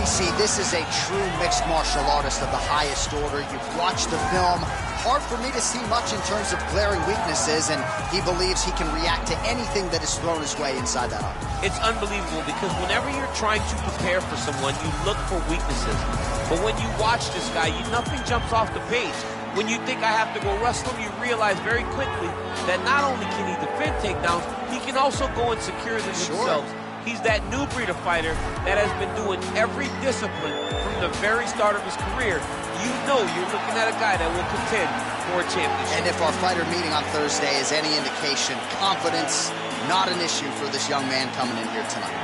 DC, this is a true mixed martial artist of the highest order. You've watched the film. Hard for me to see much in terms of glaring weaknesses, and he believes he can react to anything that is thrown his way inside that arm. It's unbelievable because whenever you're trying to prepare for someone, you look for weaknesses. But when you watch this guy, nothing jumps off the page. When you think I have to go wrestle him, you realize very quickly that not only can he defend takedowns, he can also go and secure them himself. He's that new breed of fighter that has been doing every discipline from the very start of his career. You know you're looking at a guy that will contend for a championship. And if our fighter meeting on Thursday is any indication, confidence, not an issue for this young man coming in here tonight.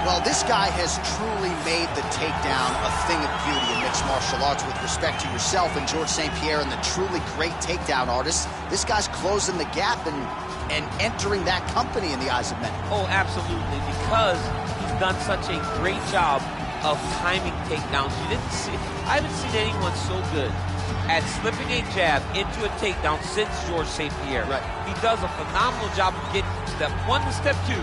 Well, this guy has truly made the takedown a thing of beauty in mixed martial arts with respect to yourself and George St. Pierre and the truly great takedown artists. This guy's closing the gap and entering that company in the eyes of many. Oh, absolutely, because he's done such a great job of timing takedowns. I haven't seen anyone so good at slipping a jab into a takedown since George St. Pierre. Right. He does a phenomenal job of getting step one to step two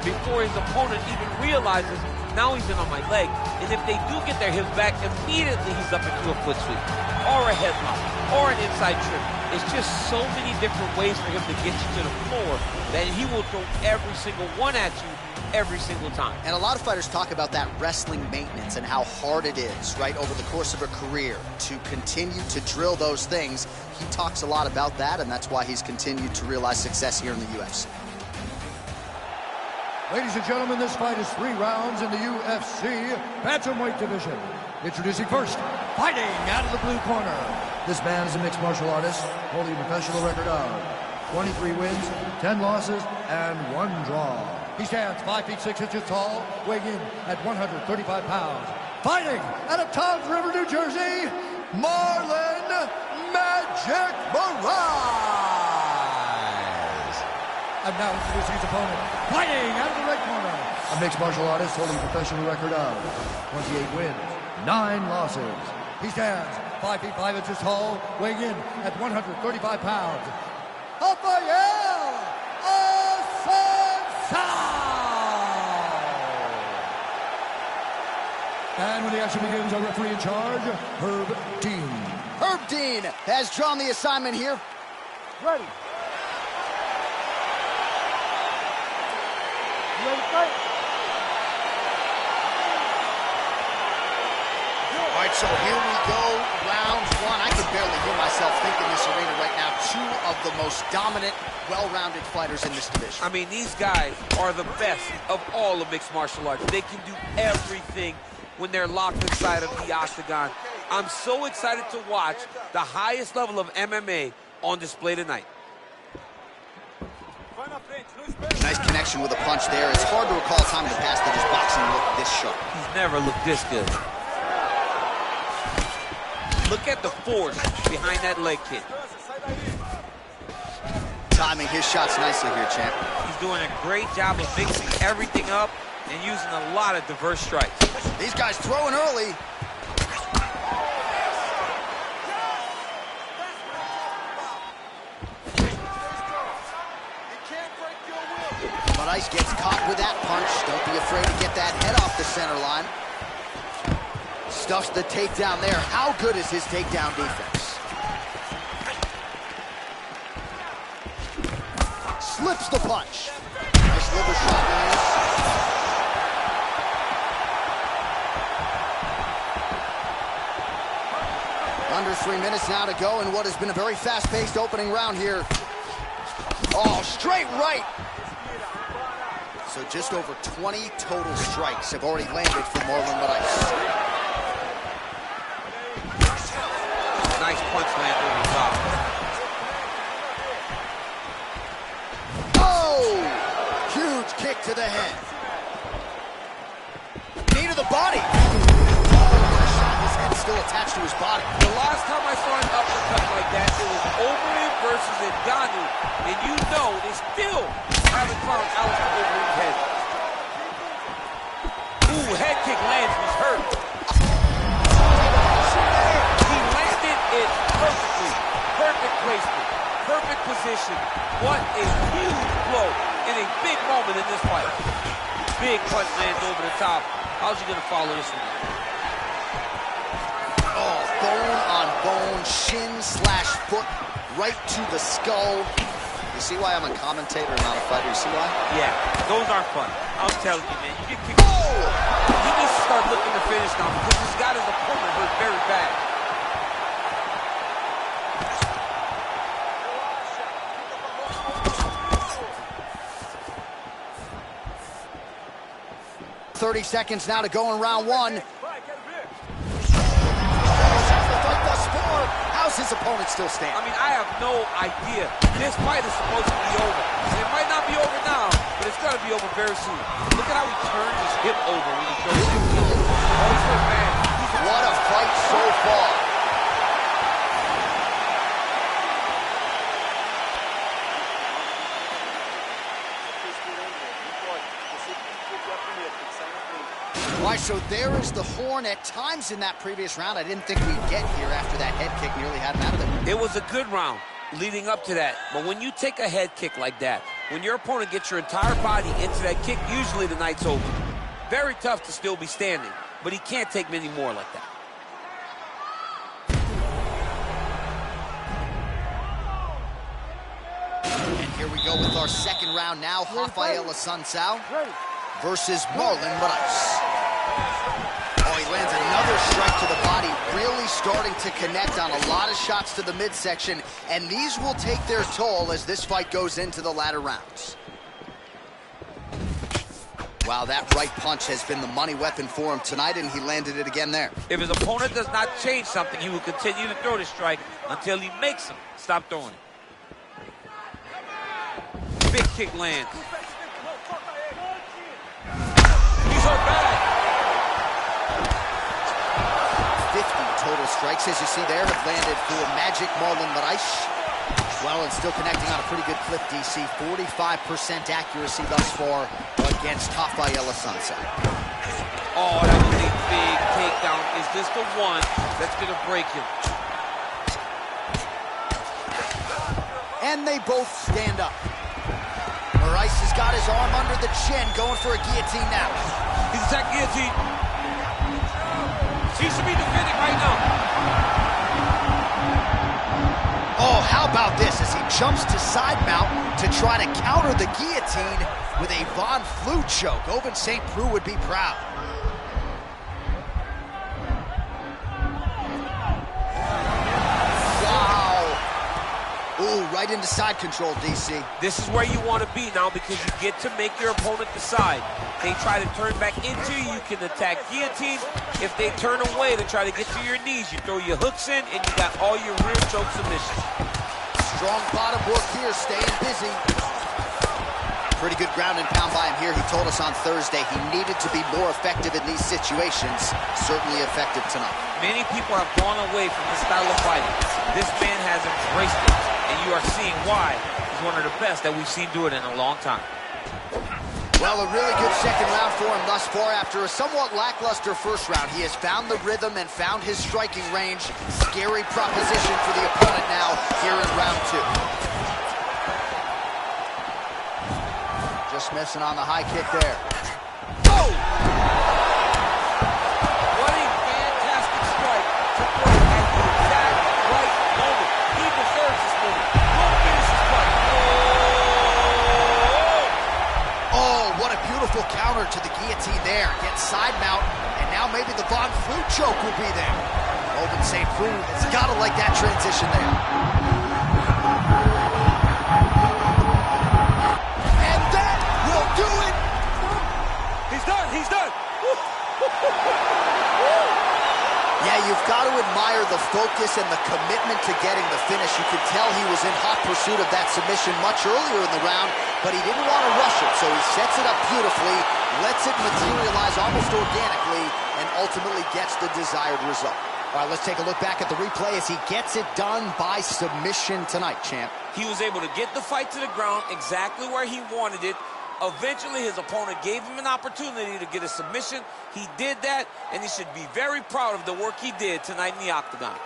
before his opponent even realizes, now he's in on my leg. And if they do get their hips back, immediately he's up into a foot sweep, or a headlock, or an inside trip. It's just so many different ways for him to get you to the floor that he will throw every single one at you every single time. And a lot of fighters talk about that wrestling maintenance and how hard it is, right, over the course of a career to continue to drill those things. He talks a lot about that, and that's why he's continued to realize success here in the UFC. Ladies and gentlemen, this fight is 3 rounds in the UFC bantamweight division. Introducing first, fighting out of the blue corner. This man is a mixed martial artist, holding a professional record of 23 wins, 10 losses, and 1 draw. He stands 5 feet 6 inches tall, weighing in at 135 pounds. Fighting out of Toms River, New Jersey, Marlon Magic Moraes. And now introducing his opponent, fighting out of the red corner. A mixed martial artist holding a professional record of 28 wins, 9 losses. He stands 5 feet 5 inches tall, weighing in at 135 pounds. Rafael Assunção! And when the action begins, our referee in charge, Herb Dean. Herb Dean has drawn the assignment here. Ready. Ready to fight? All right, so here we go, round 1. I can barely hear myself think in this arena right now. 2 of the most dominant, well-rounded fighters in this division. I mean, these guys are the best of all of mixed martial arts. They can do everything when they're locked inside of the octagon. I'm so excited to watch the highest level of MMA on display tonight. Nice connection with a punch there. It's hard to recall a time in the past that his boxing looked this sharp. He's never looked this good. Look at the force behind that leg kick. Timing his shots nicely here, champ. He's doing a great job of mixing everything up and using a lot of diverse strikes. These guys throwing early. But Ice gets caught with that punch. Don't be afraid to get that head off the center line. Stuffs the takedown there. How good is his takedown defense? Slips the punch. Nice liver shot lands. Under 3 minutes now to go in what has been a very fast-paced opening round here. Oh, straight right. So just over 20 total strikes have already landed for Marlon Moraes. Nice punch land over the top. Oh! Huge kick to the head. Knee to the body. His head's still attached to his body. The last time I saw an uppercut like that, it was Overeem versus Ngannou. And you know they still haven't found Alistair Overeem's head. Ooh, head kick lands, he's hurt. He landed it perfectly. placement, perfect position. What a huge blow in a big moment in this fight. Big punch lands over the top. How's he gonna follow this one? Oh, bone on bone, shin slash foot right to the skull. You see why I'm a commentator and not a fighter? You see why? Yeah, those aren't fun. I'm telling you, man. You get kicked. Oh! He needs to start looking to finish now because he's got his opponent hurt very bad. "30 seconds now to go in round one." How's his opponent still standing? I mean, I have no idea. This fight is supposed to be over. And it might not be over now, but it's going to be over very soon. Look at how he turns his hip over when he goes to the Oh, he's so bad. What a fight so far. Why, so there is the horn at times in that previous round. I didn't think we'd get here after that head kick nearly had him out of there. It was a good round leading up to that. But when you take a head kick like that, when your opponent gets your entire body into that kick, usually the night's over. Very tough to still be standing, but he can't take many more like that. And here we go with our second round now. Rafael Assunção versus Marlon Moraes. Oh, he lands another strike to the body, really starting to connect on a lot of shots to the midsection, and these will take their toll as this fight goes into the latter rounds. Wow, that right punch has been the money weapon for him tonight, and he landed it again there. If his opponent does not change something, he will continue to throw the strike until he makes him stop throwing it. Big kick lands. He's hurt bad. 50 total strikes, as you see there, have landed for Magic Marlon Moraes. Well, and still connecting on a pretty good clip, DC. 45% accuracy thus far against Rafael Assunção. Oh, that was a big takedown. Is this the one that's going to break him? And they both stand up. Moraes has got his arm under the chin, going for a guillotine now. He's attacked guillotine. He should be defending right now. Oh, how about this as he jumps to side mount to try to counter the guillotine with a Von Flue choke. Ovince St. Preux would be proud. Ooh, right into side control, DC. This is where you want to be now because you get to make your opponent decide. They try to turn back into you can attack guillotine. If they turn away to try to get to your knees, you throw your hooks in and you got all your rear choke submissions. Strong bottom work here, staying busy. Pretty good ground and pound by him here. He told us on Thursday he needed to be more effective in these situations. Certainly effective tonight. Many people have gone away from this style of fighting. This man has embraced it, and you are seeing why he's one of the best that we've seen do it in a long time. Well, a really good second round for him thus far. After a somewhat lackluster first round, he has found the rhythm and found his striking range. Scary proposition for the opponent now here in round two. Just missing on the high kick there. Oh! What a fantastic strike to throw at the exact right moment. He deserves this moment. Don't finish this fight. Oh, what a beautiful counter to the guillotine there. Gets side mount, and now maybe the Von Flue choke will be there. Ovince St. Preux has got to like that transition there. Do it! He's done, he's done! Yeah, you've got to admire the focus and the commitment to getting the finish. You could tell he was in hot pursuit of that submission much earlier in the round, but he didn't want to rush it, so he sets it up beautifully, lets it materialize almost organically, and ultimately gets the desired result. All right, let's take a look back at the replay as he gets it done by submission tonight, champ. He was able to get the fight to the ground exactly where he wanted it. Eventually, his opponent gave him an opportunity to get a submission. He did that, and he should be very proud of the work he did tonight in the octagon.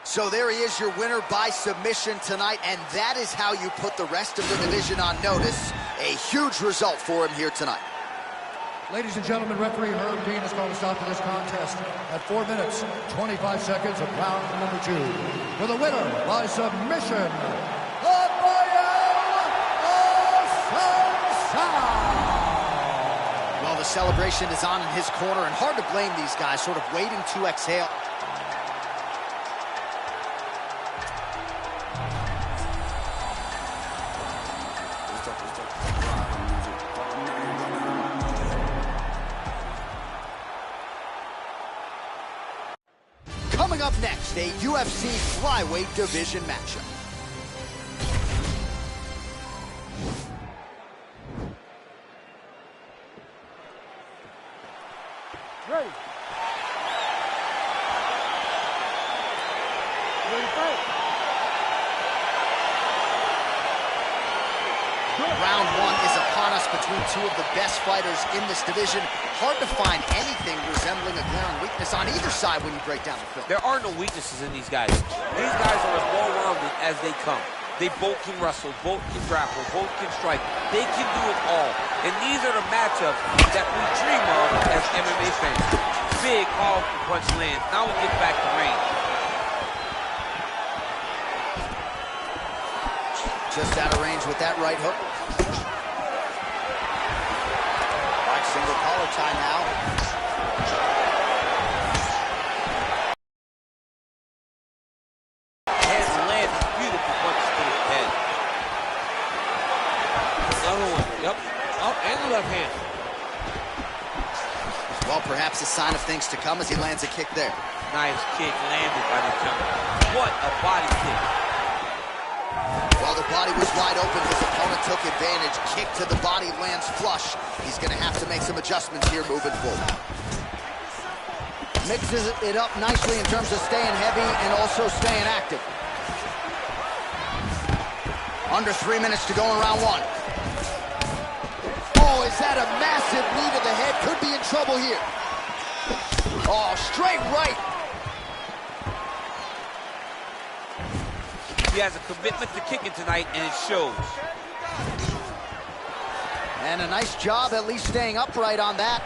So there he is, your winner by submission tonight, and that is how you put the rest of the division on notice. A huge result for him here tonight. Ladies and gentlemen, referee Herb Dean has called a stop to this contest at 4 minutes, 25 seconds of round number 2. For the winner by submission, well, the celebration is on in his corner, and hard to blame these guys, sort of waiting to exhale. Coming up next, a UFC flyweight division matchup. Ready. Ready, fight. Round 1 is upon us between two of the best fighters in this division. Hard to find anything resembling a glaring weakness on either side when you break down the film. There are no weaknesses in these guys. These guys are as well-rounded as they come. They both can wrestle, both can grapple, both can strike. They can do it all. And these are the matchups that we dream of as MMA fans. Big, powerful punch lands. Now we get back to range. Just out of range with that right hook. Right, single collar tie now. Head lands beautiful punches to the head. Another one. Yep. Up and the left hand. Well, perhaps a sign of things to come as he lands a kick there. Nice kick landed by the jumper. What a body kick. While the body was wide open, his opponent took advantage. Kick to the body lands flush. He's going to have to make some adjustments here moving forward. Mixes it up nicely in terms of staying heavy and also staying active. Under 3 minutes to go in round 1. Oh, is that a massive knee to the head? Could be in trouble here. Oh, straight right. He has a commitment to kicking tonight, and it shows. And a nice job at least staying upright on that.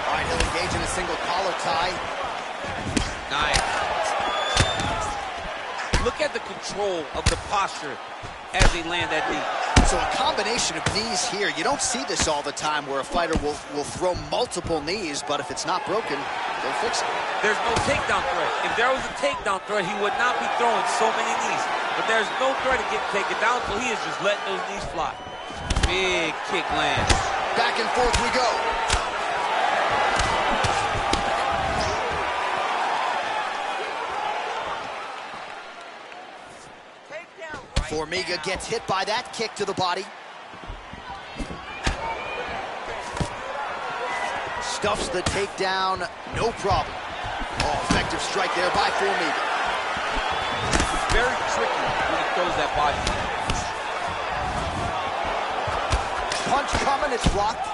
All right, he'll engage in a single collar tie. Nice. Look at the control of the posture as they land that knee. So a combination of knees here. You don't see this all the time where a fighter will throw multiple knees, but if it's not broken, they'll fix it. There's no takedown threat. If there was a takedown threat, he would not be throwing so many knees. But there's no threat to get taken down, so he is just letting those knees fly. Big kick lands. Back and forth we go. Formiga gets hit by that kick to the body. Stuffs the takedown, no problem. Oh, effective strike there by Formiga. Very tricky when he throws that body. Punch coming, it's blocked.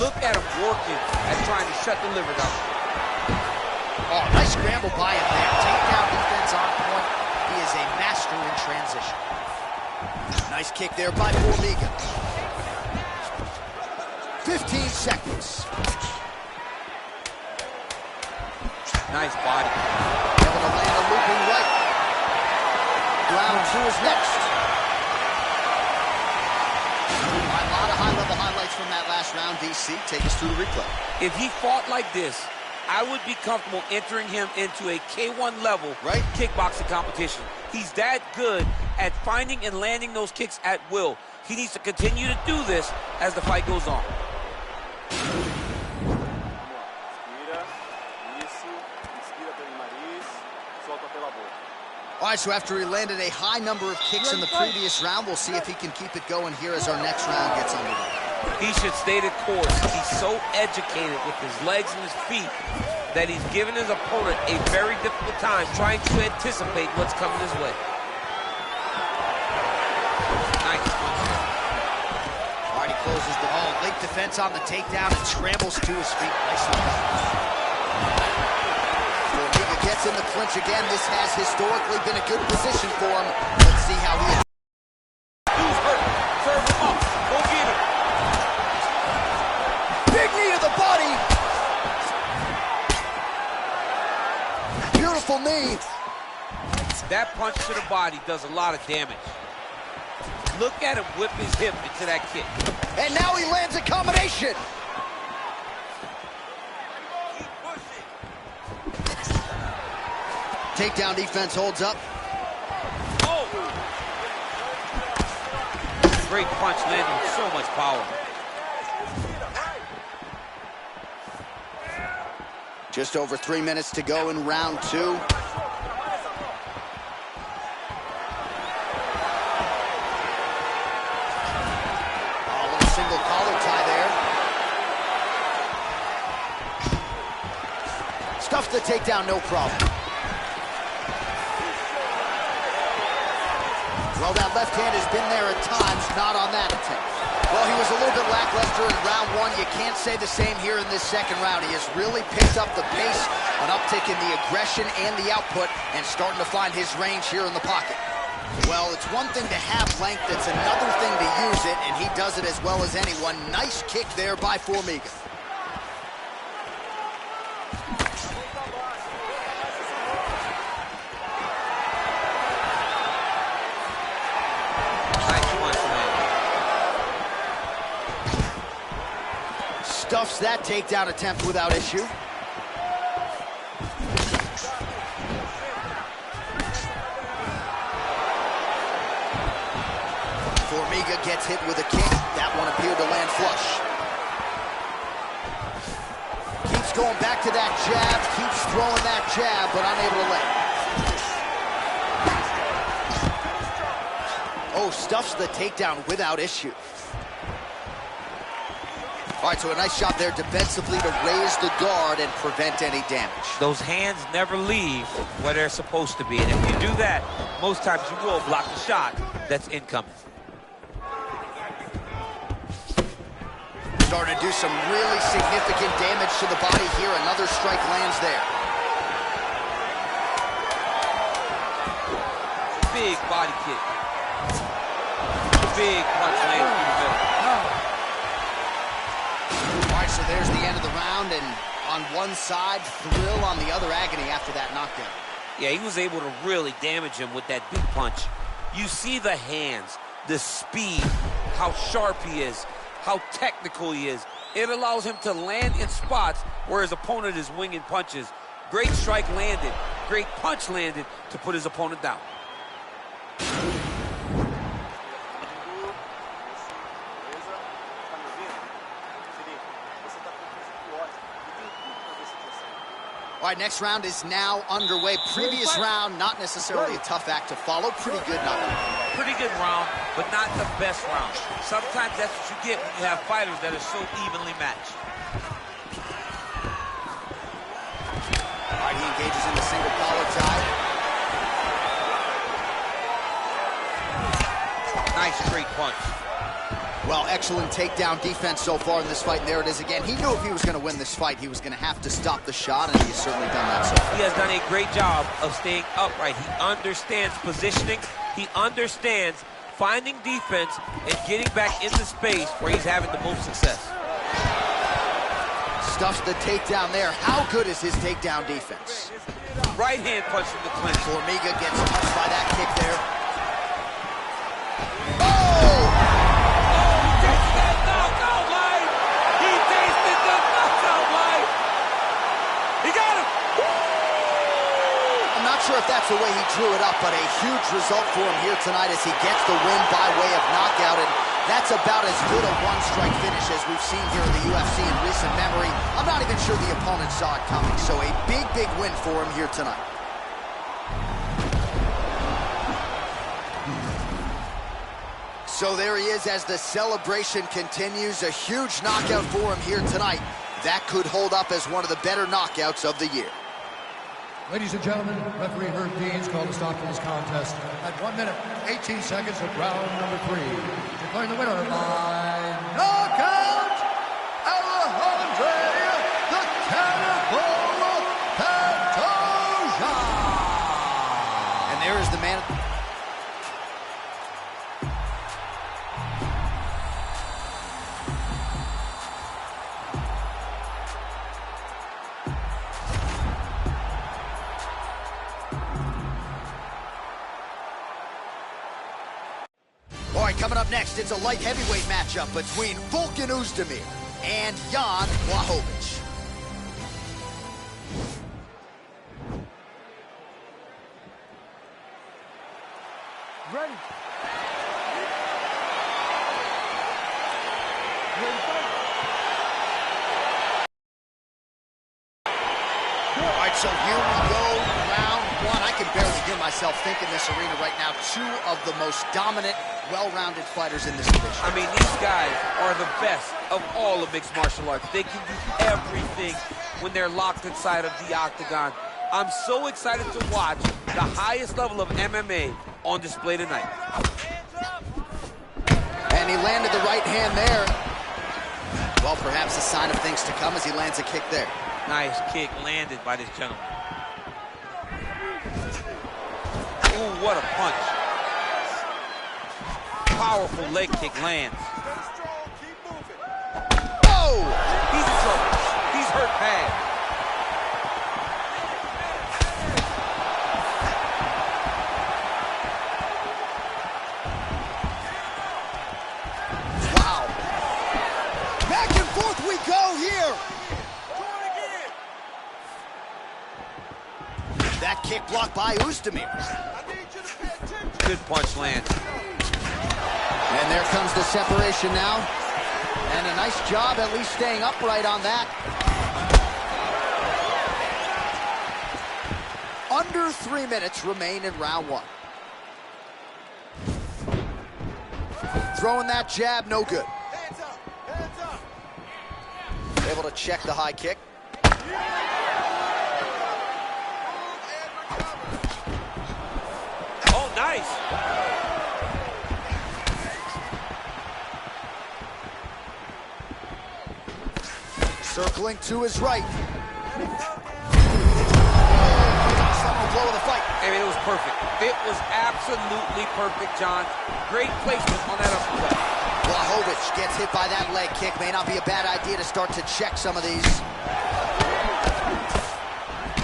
Look at him working at trying to shut the liver down. Oh, nice scramble by him there. Takedown defense on point. He is a master in transition. Nice kick there by Formiga. 15 seconds. Nice body. Able to land a looping right. Round 2 is next. A lot of high-level highlights from that last round, DC. Take us through the replay. If he fought like this, I would be comfortable entering him into a K1 level kickboxing competition. He's that good at finding and landing those kicks at will. He needs to continue to do this as the fight goes on. All right, so after he landed a high number of kicks in the previous round, we'll see if he can keep it going here as our next round gets underway. He should stay the course. He's so educated with his legs and his feet that he's given his opponent a very difficult time trying to anticipate what's coming his way. Nice punch there. All right, he closes the late defense on the takedown and scrambles to his feet. Nicely done. Formiga gets in the clinch again. This has historically been a good position for him. Let's see how he... Who's hurt? Serve him up. Go get him. Big knee to the body. Beautiful knee. That punch to the body does a lot of damage. Look at him whip his hip into that kick. And now he lands a combination. Keep pushing. Takedown defense holds up. Oh! Great punch landing with so much power. Just over 3 minutes to go in round 2. Single collar tie there. Stuffs the takedown, no problem. Well, that left hand has been there at times, not on that attempt. Well, he was a little bit lackluster in round 1. You can't say the same here in this second round. He has really picked up the pace, an uptick in the aggression and the output, and starting to find his range here in the pocket. Well, it's one thing to have length, it's another thing to use it, and he does it as well as anyone. Nice kick there by Formiga. Nice punch, man. Stuffs that takedown attempt without issue. Formiga gets hit with a kick. That one appeared to land flush. Keeps going back to that jab, keeps throwing that jab, but unable to land. Oh, stuffs the takedown without issue. All right, so a nice shot there defensively to raise the guard and prevent any damage. Those hands never leave where they're supposed to be, and if you do that, most times you will block the shot that's incoming. Starting to do some really significant damage to the body here. Another strike lands there. Big body kick. Big punch lands through the middle. All right, so there's the end of the round, and on one side, thrill, on the other, agony after that knockdown. Yeah, he was able to really damage him with that big punch. You see the hands, the speed, how sharp he is, how technical he is. It allows him to land in spots where his opponent is winging punches. Great strike landed, great punch landed to put his opponent down. All right, next round is now underway. Previous round, not necessarily a tough act to follow. Pretty good knockout. Pretty good round, but not the best round. Sometimes that's what you get when you have fighters that are so evenly matched. All right, he engages in the single collar tie. Nice straight punch. Well, excellent takedown defense so far in this fight. And there it is again. He knew if he was going to win this fight, he was going to have to stop the shot, and he's certainly done that so far. He has done a great job of staying upright. He understands positioning. He understands finding defense and getting back into space where he's having the most success. Stuffs the takedown there. How good is his takedown defense? Right hand punch from the clinch. Formiga gets touched by that kick there. If that's the way he drew it up, but a huge result for him here tonight as he gets the win by way of knockout, and that's about as good a one-strike finish as we've seen here in the UFC in recent memory. I'm not even sure the opponent saw it coming, so a big, big win for him here tonight. So there he is as the celebration continues. A huge knockout for him here tonight. That could hold up as one of the better knockouts of the year. Ladies and gentlemen, referee Herb Deans called a stop to this contest at 1 minute, 18 seconds of round number 3. Declaring the winner by knockout, Alejandro the Cannibal Coming up next, it's a light heavyweight matchup between Volkan Oezdemir and Jan Blachowicz. Ready. Ready, fight. All right, so here we go, round one. I can barely hear myself think in this arena right now. Two of the most dominant, well-rounded fighters in this division. I mean, these guys are the best of all of mixed martial arts. They can do everything when they're locked inside of the octagon. I'm so excited to watch the highest level of MMA on display tonight. And he landed the right hand there. Well, perhaps a sign of things to come as he lands a kick there. Nice kick landed by this gentleman. Ooh, what a punch. Powerful leg kick lands. Oh! He's in trouble. He's hurt bad. Wow. Back and forth we go here. That kick blocked by Oezdemir. Good punch lands. And there comes the separation now. And a nice job at least staying upright on that. Under 3 minutes remain in round one. Throwing that jab, no good. Hands up. Hands up. Able to check the high kick. Oh, nice. Circling to his right. Blow of the fight. I mean, it was perfect. It was absolutely perfect, John. Great placement on that uppercut. Blachowicz gets hit by that leg kick. May not be a bad idea to start to check some of these.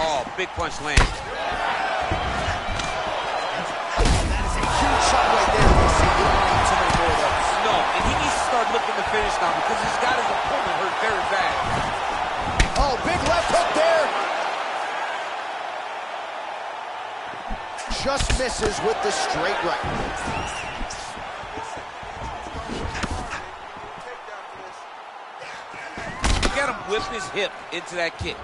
Oh, big punch lands. That is a huge shot right there. You see, you don't need too many more of those. No, and he needs to start looking to finish now because he's got his opponent hurt very bad. Oh, big left hook there. Just misses with the straight right. Look at him whip his hip into that kick.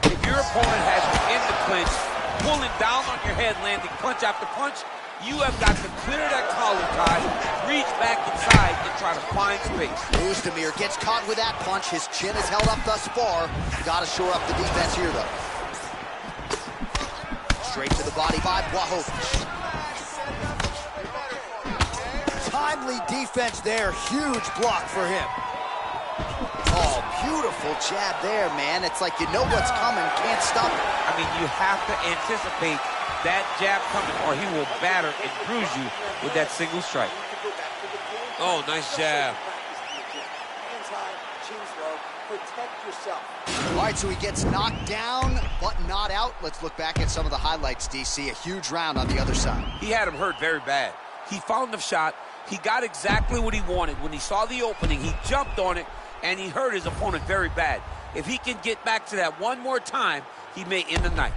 If your opponent has you in the clinch, pulling down on your head, landing punch after punch, you have got to clear that collar tie, reach back inside, and try to find space. Oezdemir gets caught with that punch. His chin is held up thus far. Got to shore up the defense here, though. Straight to the body by Blachowicz. Timely defense there. Huge block for him. Oh, beautiful jab there, man. It's like you know what's coming, can't stop it. I mean, you have to anticipate that jab coming or he will batter and bruise you with that single strike. Oh, nice jab. Hands high, chin's low. Protect yourself. All right, so he gets knocked down, but not out. Let's look back at some of the highlights, DC. A huge round on the other side. He had him hurt very bad. He found the shot. He got exactly what he wanted. When he saw the opening, he jumped on it, and he hurt his opponent very bad. If he can get back to that one more time, he may end the night.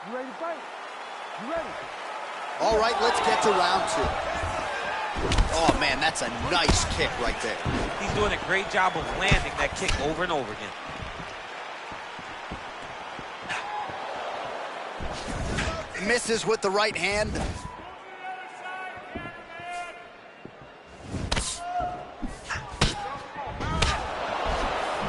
You ready to fight? You ready? All right, let's get to round two. Oh, man, that's a nice kick right there. He's doing a great job of landing that kick over and over again. Misses with the right hand.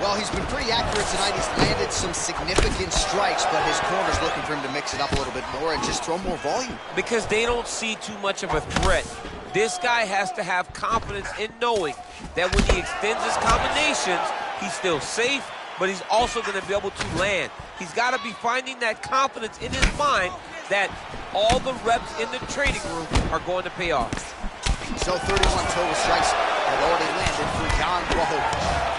Well, he's been pretty accurate tonight. He's landed some significant strikes, but his corner's looking for him to mix it up a little bit more and just throw more volume. Because they don't see too much of a threat. This guy has to have confidence in knowing that when he extends his combinations, he's still safe, but he's also going to be able to land. He's got to be finding that confidence in his mind that all the reps in the training room are going to pay off. So 31 total strikes have already landed for Jan Blachowicz.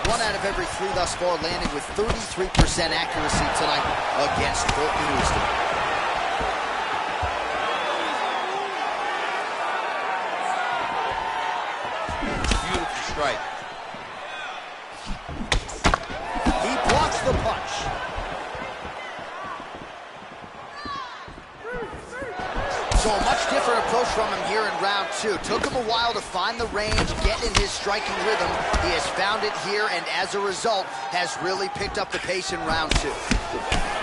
1 out of every 3 thus far, landing with 33% accuracy tonight against Fulton Houston. Beautiful strike. He blocks the punch. So a much different approach from him here in round 2. Took him a while to find the range, get in his striking rhythm. He has found it here, and as a result, has really picked up the pace in round 2.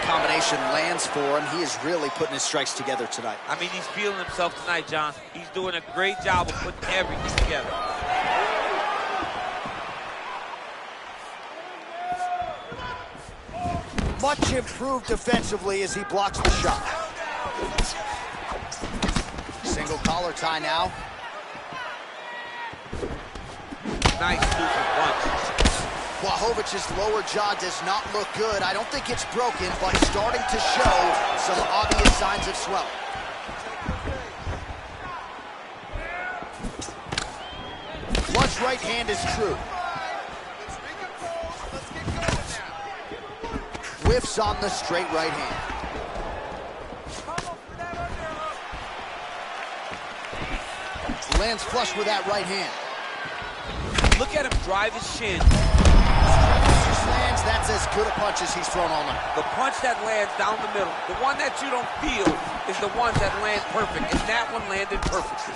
Combination lands for him. He is really putting his strikes together tonight. I mean, he's feeling himself tonight, John. He's doing a great job of putting everything together. Much improved defensively as he blocks the shot. Single collar tie now. Nice looping punch. Blachowicz' lower jaw does not look good. I don't think it's broken, but starting to show some obvious signs of swelling. Flush right hand is true. Whiffs on the straight right hand. Lands flush with that right hand. Look at him drive his shin. Lands, that's as good a punch as he's thrown all night. The punch that lands down the middle, the one that you don't feel, is the one that lands perfect, and that one landed perfectly.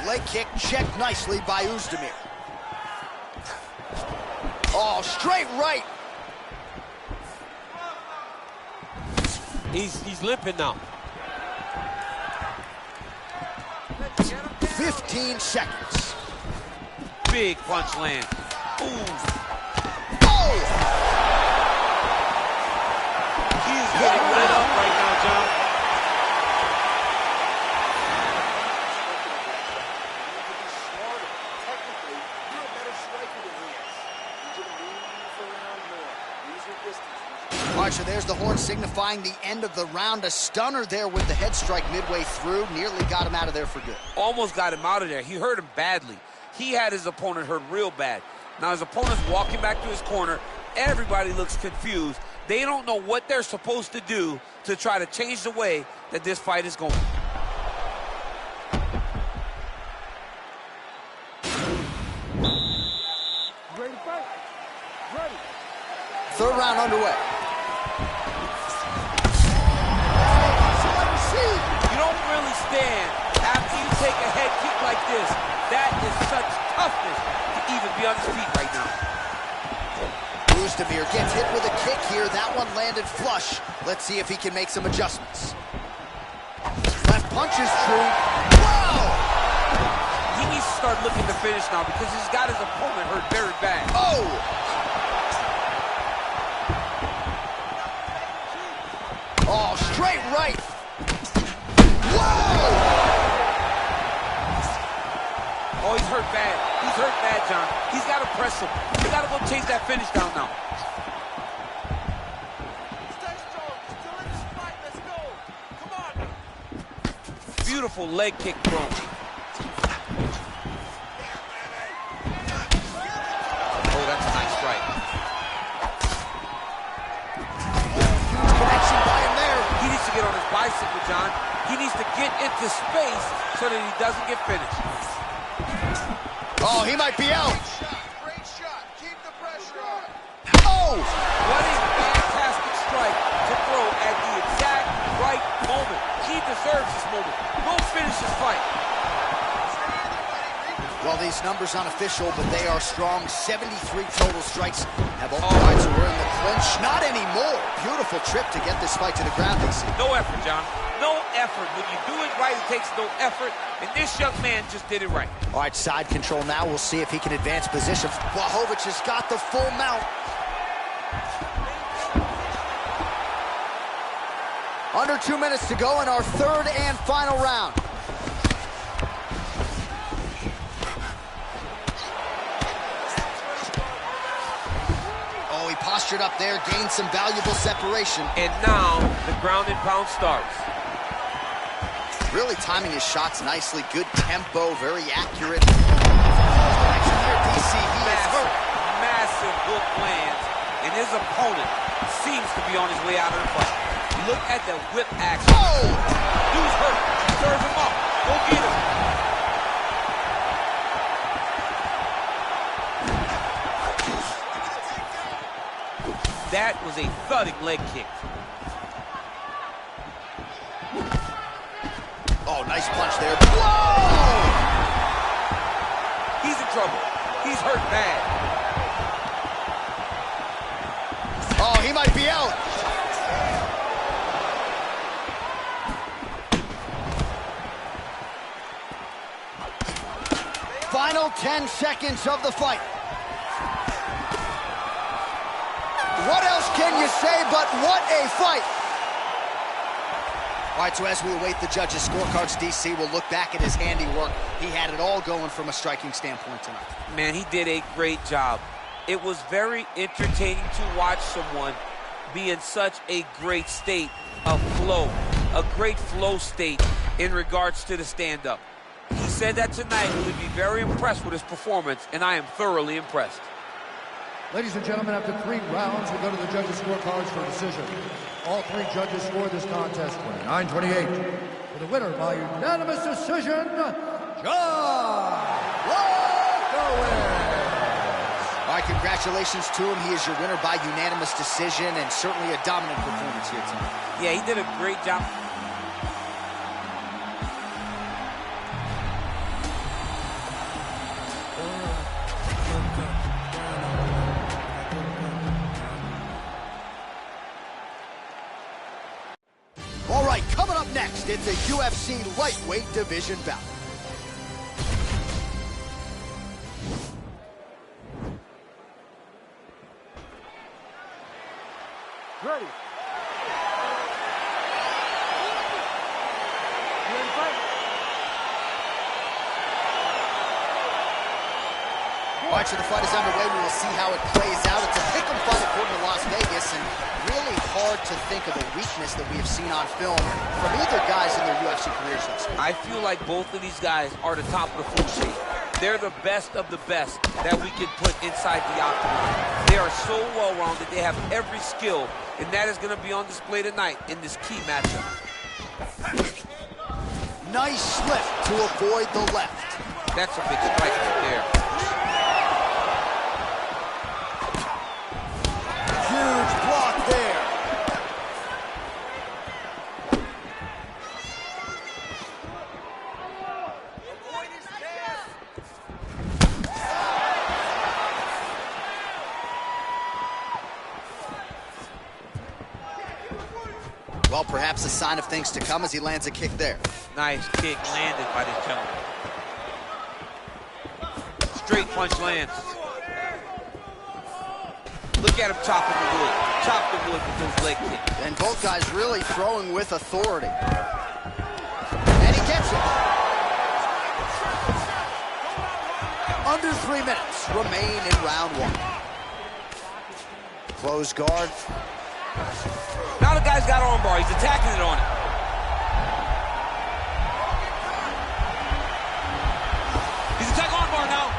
Leg kick checked nicely by Özdemir. Oh, straight right. He's limping now. 15 seconds. Big punch land. Ooh. Oh! He is getting lit up right now, John. All right, so there's the horn signifying the end of the round. A stunner there with the head strike midway through. Nearly got him out of there for good. Almost got him out of there. He hurt him badly. He had his opponent hurt real bad. Now his opponent's walking back to his corner. Everybody looks confused. They don't know what they're supposed to do to try to change the way that this fight is going. Ready to fight? Ready. Third round underway. You don't really stand after you take a head kick like this. That is such toughness to even be on his feet right now. Özdemir gets hit with a kick here. That one landed flush. Let's see if he can make some adjustments. Left punch is true. Wow! He needs to start looking to finish now because he's got his opponent hurt very bad. Oh! Oh, straight right. Whoa! Oh, he's hurt bad. He's hurt bad, John. He's got to press him. He's got to go chase that finish down now. Stay strong. Still in this fight. Let's go. Come on. Beautiful leg kick throw. Oh, that's a nice strike. Connection by him there. He needs to get on his bicycle, John. He needs to get into space so that he doesn't get finished. Oh, he might be out. Great shot. Keep the pressure on. Oh! What a fantastic strike to throw at the exact right moment. He deserves this moment. Go finish this fight. Well, these numbers unofficial, but they are strong. 73 total strikes. Have all right, so we're in the clinch. Not anymore. Beautiful trip to get this fight to the ground, DC. No effort, John. No effort. When you do it right, it takes no effort. And this young man just did it right. All right, side control now. We'll see if he can advance position. Blachowicz has got the full mount. Under 2 minutes to go in our third and final round. Oh, he postured up there, gained some valuable separation. And now the ground and pound starts. Really timing his shots nicely. Good tempo, very accurate. Connection here, DC. He is hurt. Massive hook lands, and his opponent seems to be on his way out of the fight. Look at the whip action. Oh! Dude's hurt. Serve him up. Go get him. That was a thudding leg kick. Oh, nice punch there. Whoa! He's in trouble. He's hurt bad. Oh, he might be out. Final 10 seconds of the fight. What else can you say but what a fight? All right, so as we await the judges' scorecards, DC will look back at his handiwork. He had it all going from a striking standpoint tonight. Man, he did a great job. It was very entertaining to watch someone be in such a great state of flow, a great flow state in regards to the stand-up. He said that tonight he would be very impressed with his performance, and I am thoroughly impressed. Ladies and gentlemen, after 3 rounds, we go to the judges' scorecards for decision. All 3 judges scored this contest 29-28. For the winner by unanimous decision, John Blachowicz. All right, congratulations to him. He is your winner by unanimous decision, and certainly a dominant performance here tonight. Yeah, he did a great job. All right, coming up next, it's a UFC lightweight division bout. Ready. You ready to fight? All right, so the fight is underway. We will see how it plays out. It's a pick'em fight according to Las Vegas, and really hard to think of a weakness that we have seen on film from either guys in their UFC careers thus far. I feel like both of these guys are the top of the food chain. They're the best of the best that we can put inside the octagon. They are so well-rounded. They have every skill, and that is going to be on display tonight in this key matchup. Nice slip to avoid the left. That's a big strike right there. Huge block there. Well, perhaps a sign of things to come as he lands a kick there. Nice kick landed by this gentleman. Straight punch lands. Look at him chopping the wood. Chop the wood with those leg kicks. And both guys really throwing with authority. And he gets it. Under 3 minutes remain in round 1. Close guard. Now the guy's got armbar. He's attacking it on it. He's attacking armbar now.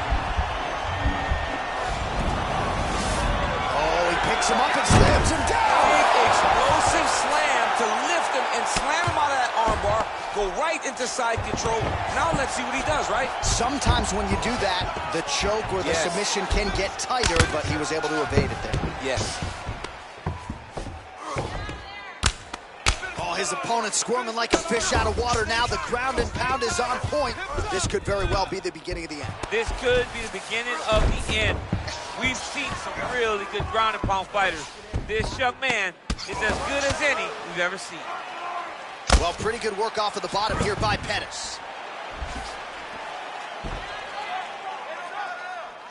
Oh, he picks him up and slams him down. Big explosive slam to lift him and slam him out of that armbar. Go right into side control. Now let's see what he does, right? Sometimes when you do that, the choke or the submission can get tighter, but he was able to evade it there. Yes. Oh, his opponent squirming like a fish out of water now. The ground and pound is on point. This could very well be the beginning of the end. This could be the beginning of the end. We've seen some really good ground and pound fighters. This young man is as good as any we've ever seen. Well, pretty good work off of the bottom here by Pettis.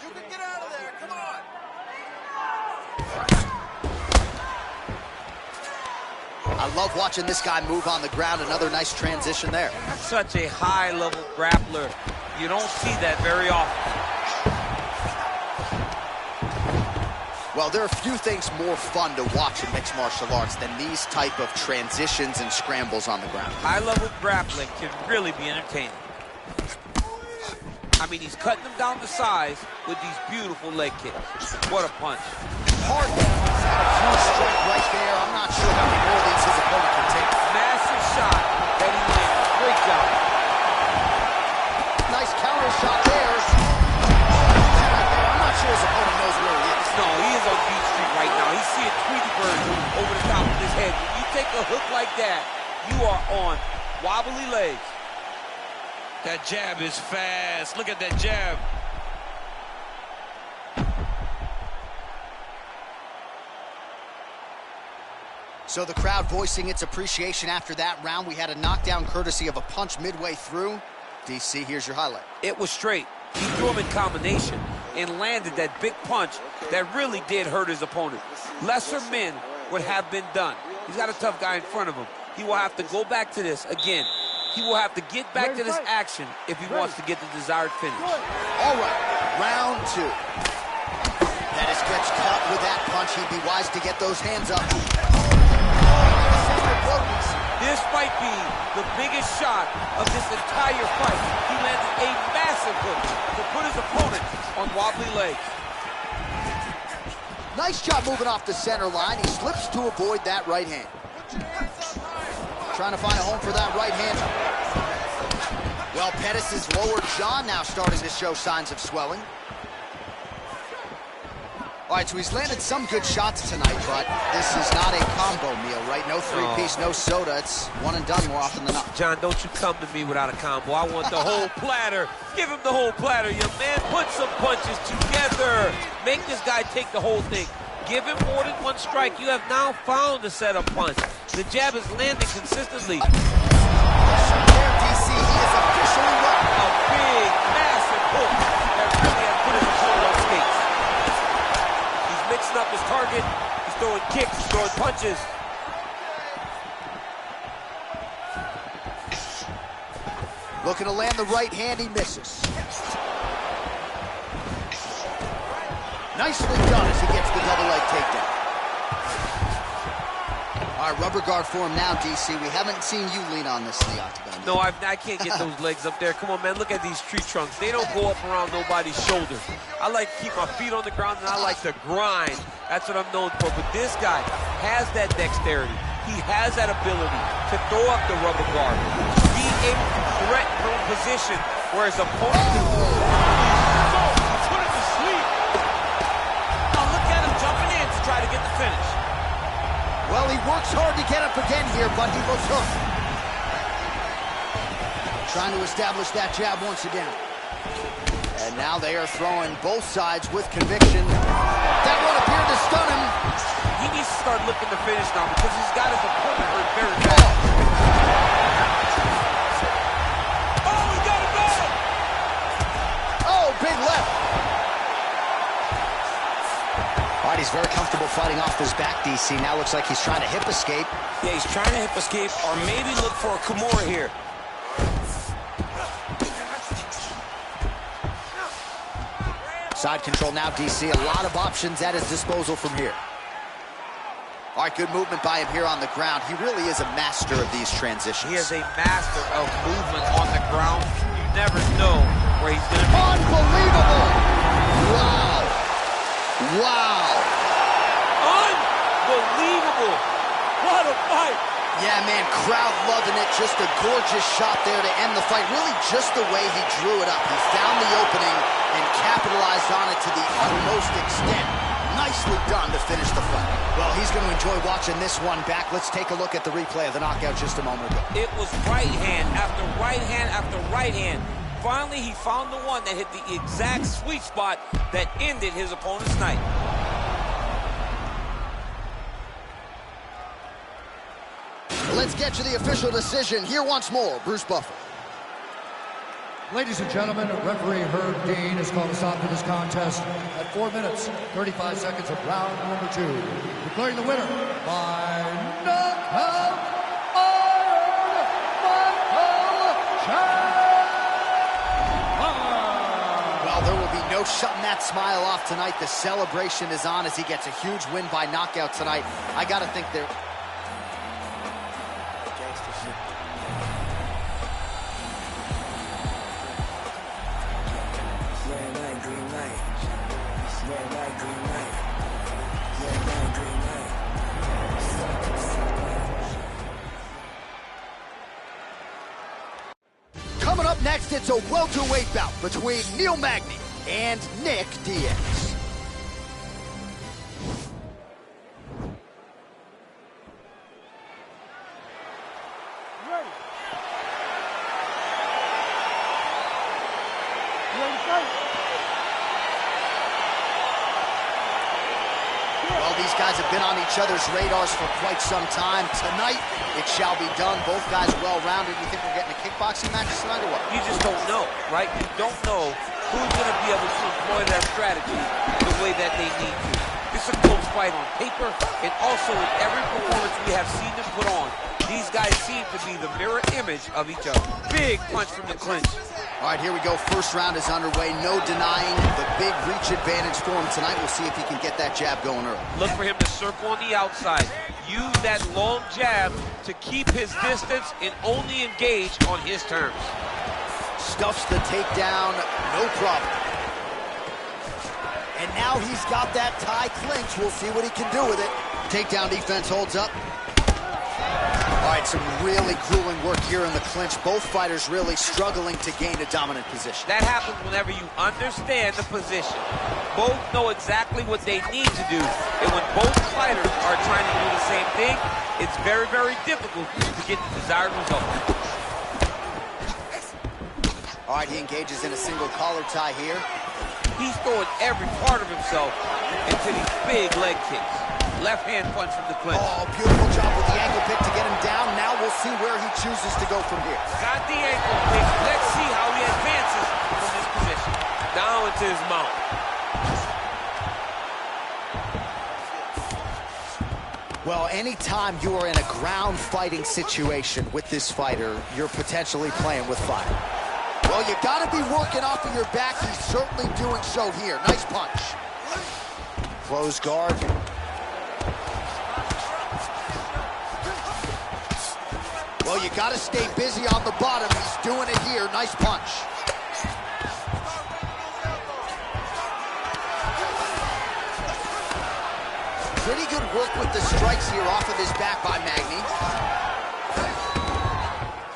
You can get out of there. Come on. I love watching this guy move on the ground. Another nice transition there. Such a high-level grappler. You don't see that very often. Well, there are few things more fun to watch in mixed martial arts than these type of transitions and scrambles on the ground. High-level grappling can really be entertaining. I mean, he's cutting them down to size with these beautiful leg kicks. What a punch. Hard. He's had a huge strike right there. I'm not sure how many more of these his opponent can take. Massive shot that he landed. Great job. Nice counter shot there. I'm not sure his opponent knows where he is. No, he is on Beach Street right now. He's seeing Tweety Bird over the top of his head. When you take a hook like that, you are on wobbly legs. That jab is fast. Look at that jab. So the crowd voicing its appreciation after that round. We had a knockdown courtesy of a punch midway through. DC, here's your highlight. It was straight. He threw him in combination and landed that big punch that really did hurt his opponent. Lesser men would have been done. He's got a tough guy in front of him. He will have to go back to this again. He will have to get back to this action if he wants to get the desired finish. All right, round two. Pettis gets caught with that punch. He'd be wise to get those hands up. This might be the biggest shot of this entire fight. He landed a massive hook to put his opponent on wobbly legs. Nice job moving off the center line. He slips to avoid that right hand. Trying to find a home for that right hand. Well, Pettis' lower jaw now starting to show signs of swelling. All right, so he's landed some good shots tonight, but this is not a combo meal, right? No three-piece, no soda. It's one and done more often than not. John, don't you come to me without a combo. I want the whole platter. Give him the whole platter, young man. Put some punches together. Make this guy take the whole thing. Give him more than one strike. You have now found a setup punch. The jab is landing consistently. There, DC, he is officially won. A big, massive hook that really has put his opponent on skates. He's mixing up his target. He's throwing kicks, he's throwing punches. Looking to land the right hand, he misses. Nicely done as he gets the double leg takedown. All right, rubber guard for him now, DC. We haven't seen you lean on this in the octagon. No, I can't get those legs up there. Come on, man, look at these tree trunks. They don't go up around nobody's shoulders. I like to keep my feet on the ground, and I like to grind. That's what I'm known for. But this guy has that dexterity. He has that ability to throw up the rubber guard, be able to threaten from a position where his opponent can put it to sleep. Now look at him jumping in to try to get the finish. Well, he works hard to get up again here, but he looks hooked. Trying to establish that jab once again. And now they are throwing both sides with conviction. That one appeared to stun him. He needs to start looking to finish now because he's got his opponent hurt very bad. Oh, he got it back! Oh, big left. All right, he's very comfortable fighting off his back, DC. Now looks like he's trying to hip escape. Yeah, he's trying to hip escape or maybe look for a Kimura here. Side control now, DC. A lot of options at his disposal from here. All right, good movement by him here on the ground. He really is a master of these transitions. He is a master of movement on the ground. You never know where he's going to be. Unbelievable! Wow. Wow. Unbelievable. What a fight. Yeah, man, crowd loving it. Just a gorgeous shot there to end the fight. Really just the way he drew it up. He found the opening and capitalized on it to the utmost extent. Nicely done to finish the fight. Well, he's going to enjoy watching this one back. Let's take a look at the replay of the knockout just a moment ago. It was right hand after right hand after right hand. Finally, he found the one that hit the exact sweet spot that ended his opponent's night. Let's get to the official decision. Here once more, Bruce Buffer. Ladies and gentlemen, referee Herb Dean has called a stop to this contest at 4 minutes, 35 seconds of round number 2. Declaring the winner by knockout, Makhachev. Well, there will be no no shutting that smile off tonight. The celebration is on as he gets a huge win by knockout tonight. I gotta think they're... Coming up next, it's a welterweight bout between Neil Magny and Nick Diaz. Ready? You ready to fight? Well, these guys have been on each other's radars for quite some time. Tonight, it shall be done. Both guys well-rounded. You think we're getting a kickboxing match tonight or what? You just don't know, right? You don't know who's going to be able to employ that strategy the way that they need to. It's a close fight on paper, and also in every performance we have seen them put on, these guys seem to be the mirror image of each other. Big punch from the clinch. All right, here we go. First round is underway. No denying the big reach advantage for him tonight. We'll see if he can get that jab going early. Look for him to circle on the outside. Use that long jab to keep his distance and only engage on his terms. Stuffs the takedown, no problem. And now he's got that tie clinch. We'll see what he can do with it. Takedown defense holds up. All right, some really grueling work here in the clinch. Both fighters really struggling to gain a dominant position. That happens whenever you understand the position. Both know exactly what they need to do. And when both fighters are trying to do the same thing, it's very, very difficult to get the desired result. All right, he engages in a single collar tie here. He's throwing every part of himself into these big leg kicks. Left hand punch from the clinch. Oh, beautiful job with the ankle pick to get him down. Now we'll see where he chooses to go from here. Got the ankle pick. Let's see how he advances from this position. Down into his mount. Well, anytime you are in a ground fighting situation with this fighter, you're potentially playing with fire. Well, you gotta be working off of your back. He's certainly doing so here. Nice punch. Closed guard. Well, you gotta stay busy on the bottom. He's doing it here. Nice punch. Pretty good work with the strikes here off of his back by Magny.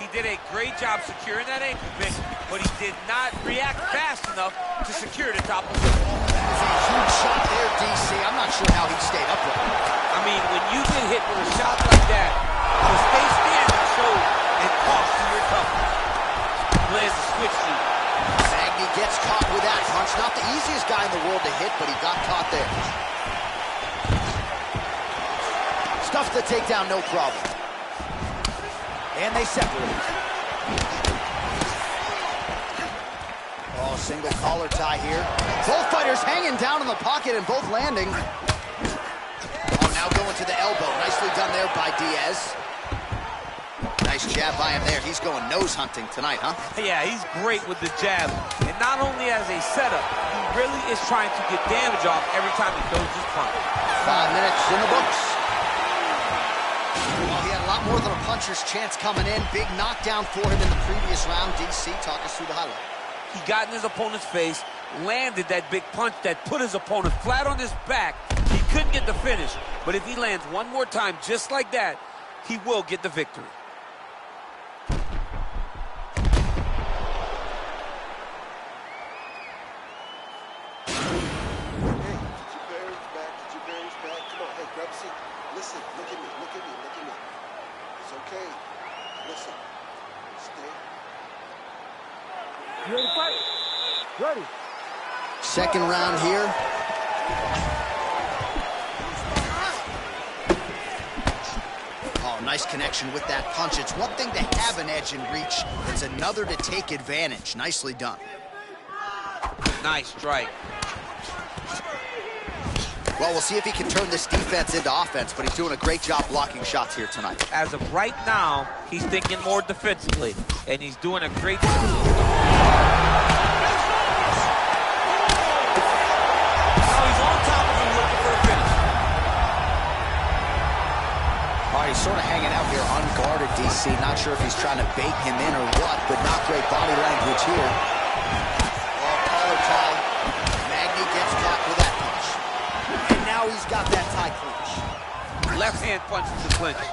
He did a great job securing that ankle pick, but he did not react fast enough to secure the top position. That was a huge shot there, DC. I'm not sure how he stayed upright. I mean, when you get hit with a shot like that, to stay standing shows and talks to your toughness. Lands a switch knee. Magny gets caught with that punch. Not the easiest guy in the world to hit, but he got caught there. Stuffs the takedown, no problem. And they separate. Oh, single collar tie here. Both fighters hanging down in the pocket and both landing. Oh, now going to the elbow. Nicely done there by Diaz. Nice jab by him there. He's going nose hunting tonight, huh? Yeah, he's great with the jab. And not only as a setup, he really is trying to get damage off every time he throws his punch. 5 minutes in the books. Well, he had a lot more than a puncher's chance coming in. Big knockdown for him in the previous round. DC, talk us through the highlight. He got in his opponent's face, landed that big punch that put his opponent flat on his back. He couldn't get the finish, but if he lands one more time just like that, he will get the victory. Listen, look at me, look at me, look at me. It's okay. Listen, stay. You ready to fight? Ready. Second round here. Oh, nice connection with that punch. It's one thing to have an edge and reach. It's another to take advantage. Nicely done. Nice strike. Well, we'll see if he can turn this defense into offense, but he's doing a great job blocking shots here tonight. As of right now, he's thinking more defensively, and he's doing a great job. he's sort of hanging out here unguarded, DC. Not sure if he's trying to bait him in or what, but not great body language here. Oh, collar tie. Magny gets caught with that punch. And now he's got that tie clinch. Left hand punch to the clinch.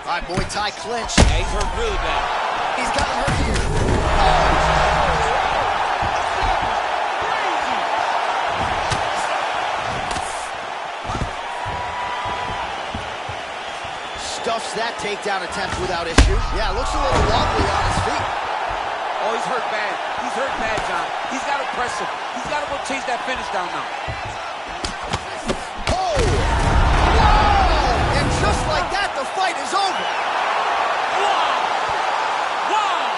All right, Muay Thai clinch. Yeah, he's hurt really bad. He's gotten hurt here. Oh. Stuffs that takedown attempt without issue. Yeah, looks a little wobbly on his feet. Oh, he's hurt bad. He's hurt bad, John. He's got to press him. He's got to go chase that finish down now. Oh! Whoa! And just like that, the fight is over. Wow! Wow!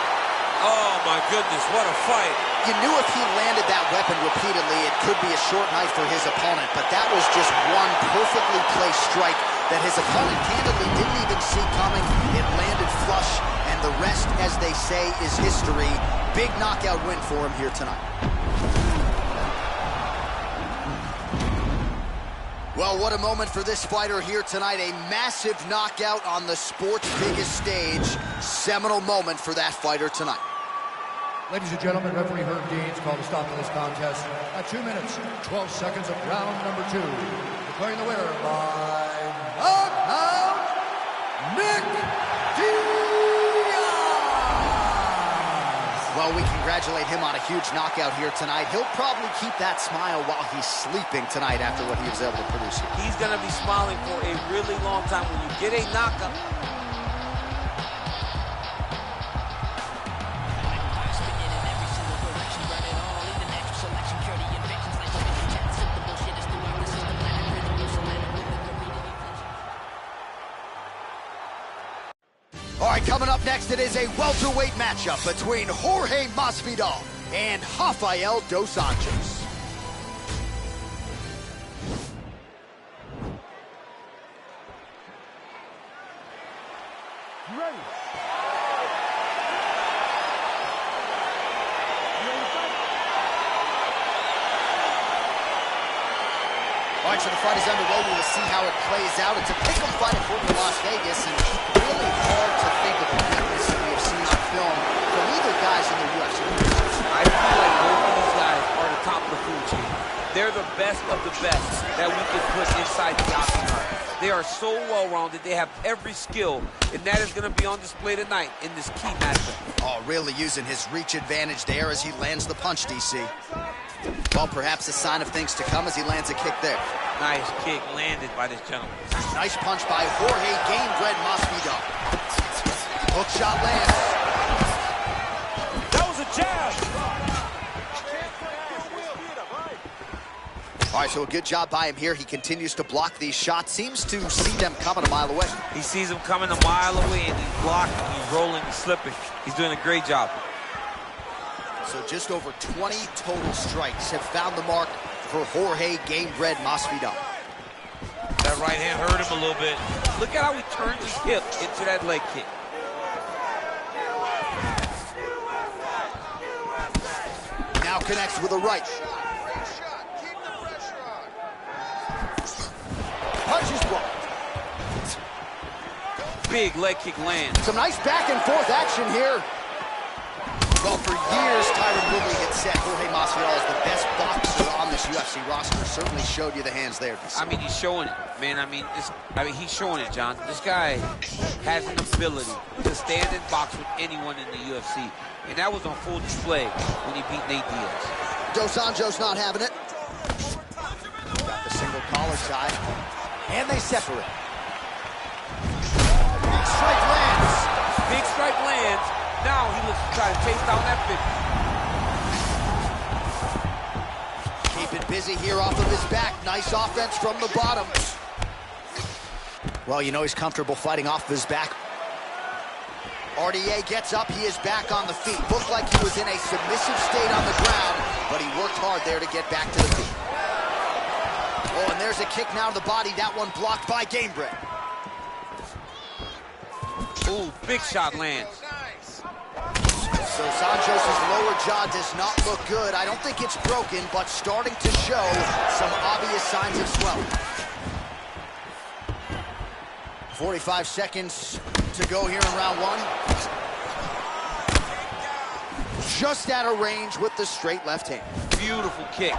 Oh, my goodness, what a fight. You knew if he landed that weapon repeatedly, it could be a short night for his opponent, but that was just one perfectly placed strike that his opponent candidly didn't even see coming. It landed flush, and the rest, as they say, is history. Big knockout win for him here tonight. Well, what a moment for this fighter here tonight. A massive knockout on the sport's biggest stage. Seminal moment for that fighter tonight. Ladies and gentlemen, referee Herb Deans called a stop to this contest at 2 minutes, 12 seconds of round number 2. Declaring the winner by knockout, Nick Diaz! Well, we congratulate him on a huge knockout here tonight. He'll probably keep that smile while he's sleeping tonight after what he was able to produce here. He's going to be smiling for a really long time. When you get a knockout, All right, coming up next, it is a welterweight matchup between Jorge Masvidal and Rafael Dos Anjos. You ready? All right, so the fight is underway. We will see how it plays out. It's a pick-em fight according to Las Vegas, and really hard to think of a weakness that we have seen on film from either guys in the UFC. I feel like both of these guys are the top of the food chain. They're the best of the best that we can put inside the octagon. They are so well-rounded. They have every skill, and that is going to be on display tonight in this key matchup. Oh, really using his reach advantage there as he lands the punch, DC. Well, perhaps a sign of things to come as he lands a kick there. Nice kick landed by this gentleman. Nice punch by Jorge Gamebred Masvidal. Hook shot lands. That was a jab. All right, so a good job by him here. He continues to block these shots. Seems to see them coming a mile away. He sees them coming a mile away, and he's blocking, he's rolling, he's slipping. He's doing a great job. So just over 20 total strikes have found the mark for Jorge Gamebred Masvidal. That right hand hurt him a little bit. Look at how he turns his hip into that leg kick. Now connects with a right. Punch is blocked. Big leg kick lands. Some nice back and forth action here. Well, for years, Tyron Woodley had said Jorge Masvidal is the best boxer on this UFC roster. Certainly showed you the hands there, DC. I mean, he's showing it, man. I mean, he's showing it, John. This guy has an ability to stand and box with anyone in the UFC. And that was on full display when he beat Nate Diaz. Dos Anjos not having it. Got the single collar tie. And they separate. Big strike lands. Big strike lands. Now he looks to try to chase down that finish. Keep it busy here off of his back. Nice offense from the bottom. Well, you know he's comfortable fighting off of his back. RDA gets up. He is back on the feet. Looked like he was in a submissive state on the ground, but he worked hard there to get back to the feet. Oh, and there's a kick now to the body. That one blocked by Gamebred. Ooh, big shot lands. So Sanchos's lower jaw does not look good. I don't think it's broken, but starting to show some obvious signs of swelling. 45 seconds to go here in round one. Just out of range with the straight left hand. Beautiful kick.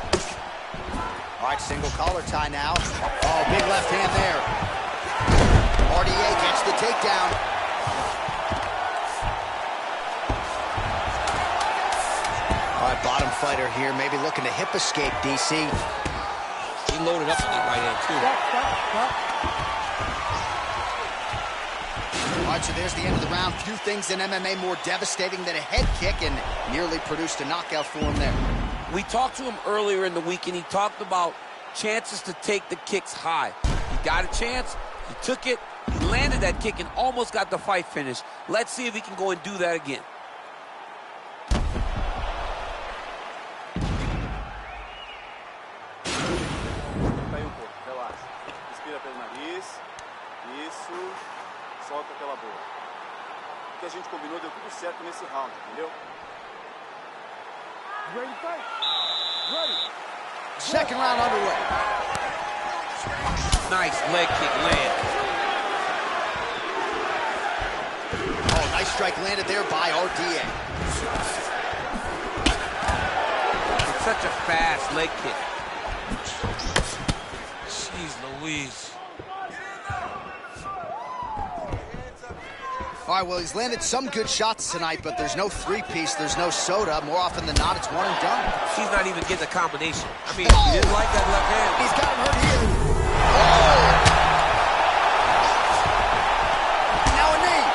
All right, single collar tie now. Oh, big left hand there. RDA gets the takedown. All right, bottom fighter here, maybe looking to hip escape, DC. He loaded up on that right hand, too. All right, so there's the end of the round. Few things in MMA more devastating than a head kick, and nearly produced a knockout for him there. We talked to him earlier in the week, and he talked about chances to take the kicks high. He got a chance, he took it, he landed that kick, and almost got the fight finished. Let's see if he can go and do that again. Caiu um pouco, relaxa. Respira pelo nariz. Isso. Solta pela boca. O que a gente combinou deu tudo certo nesse round, entendeu? Ready to fight? Ready. Second round underway. Nice leg kick land. Oh, nice strike landed there by RDA. It's such a fast leg kick. Jeez Louise. All right, well, he's landed some good shots tonight, but there's no three-piece, there's no soda. More often than not, it's one and done. He's not even getting a combination. I mean, he didn't like that left hand. He's got him hurt here. Oh! Now a knee.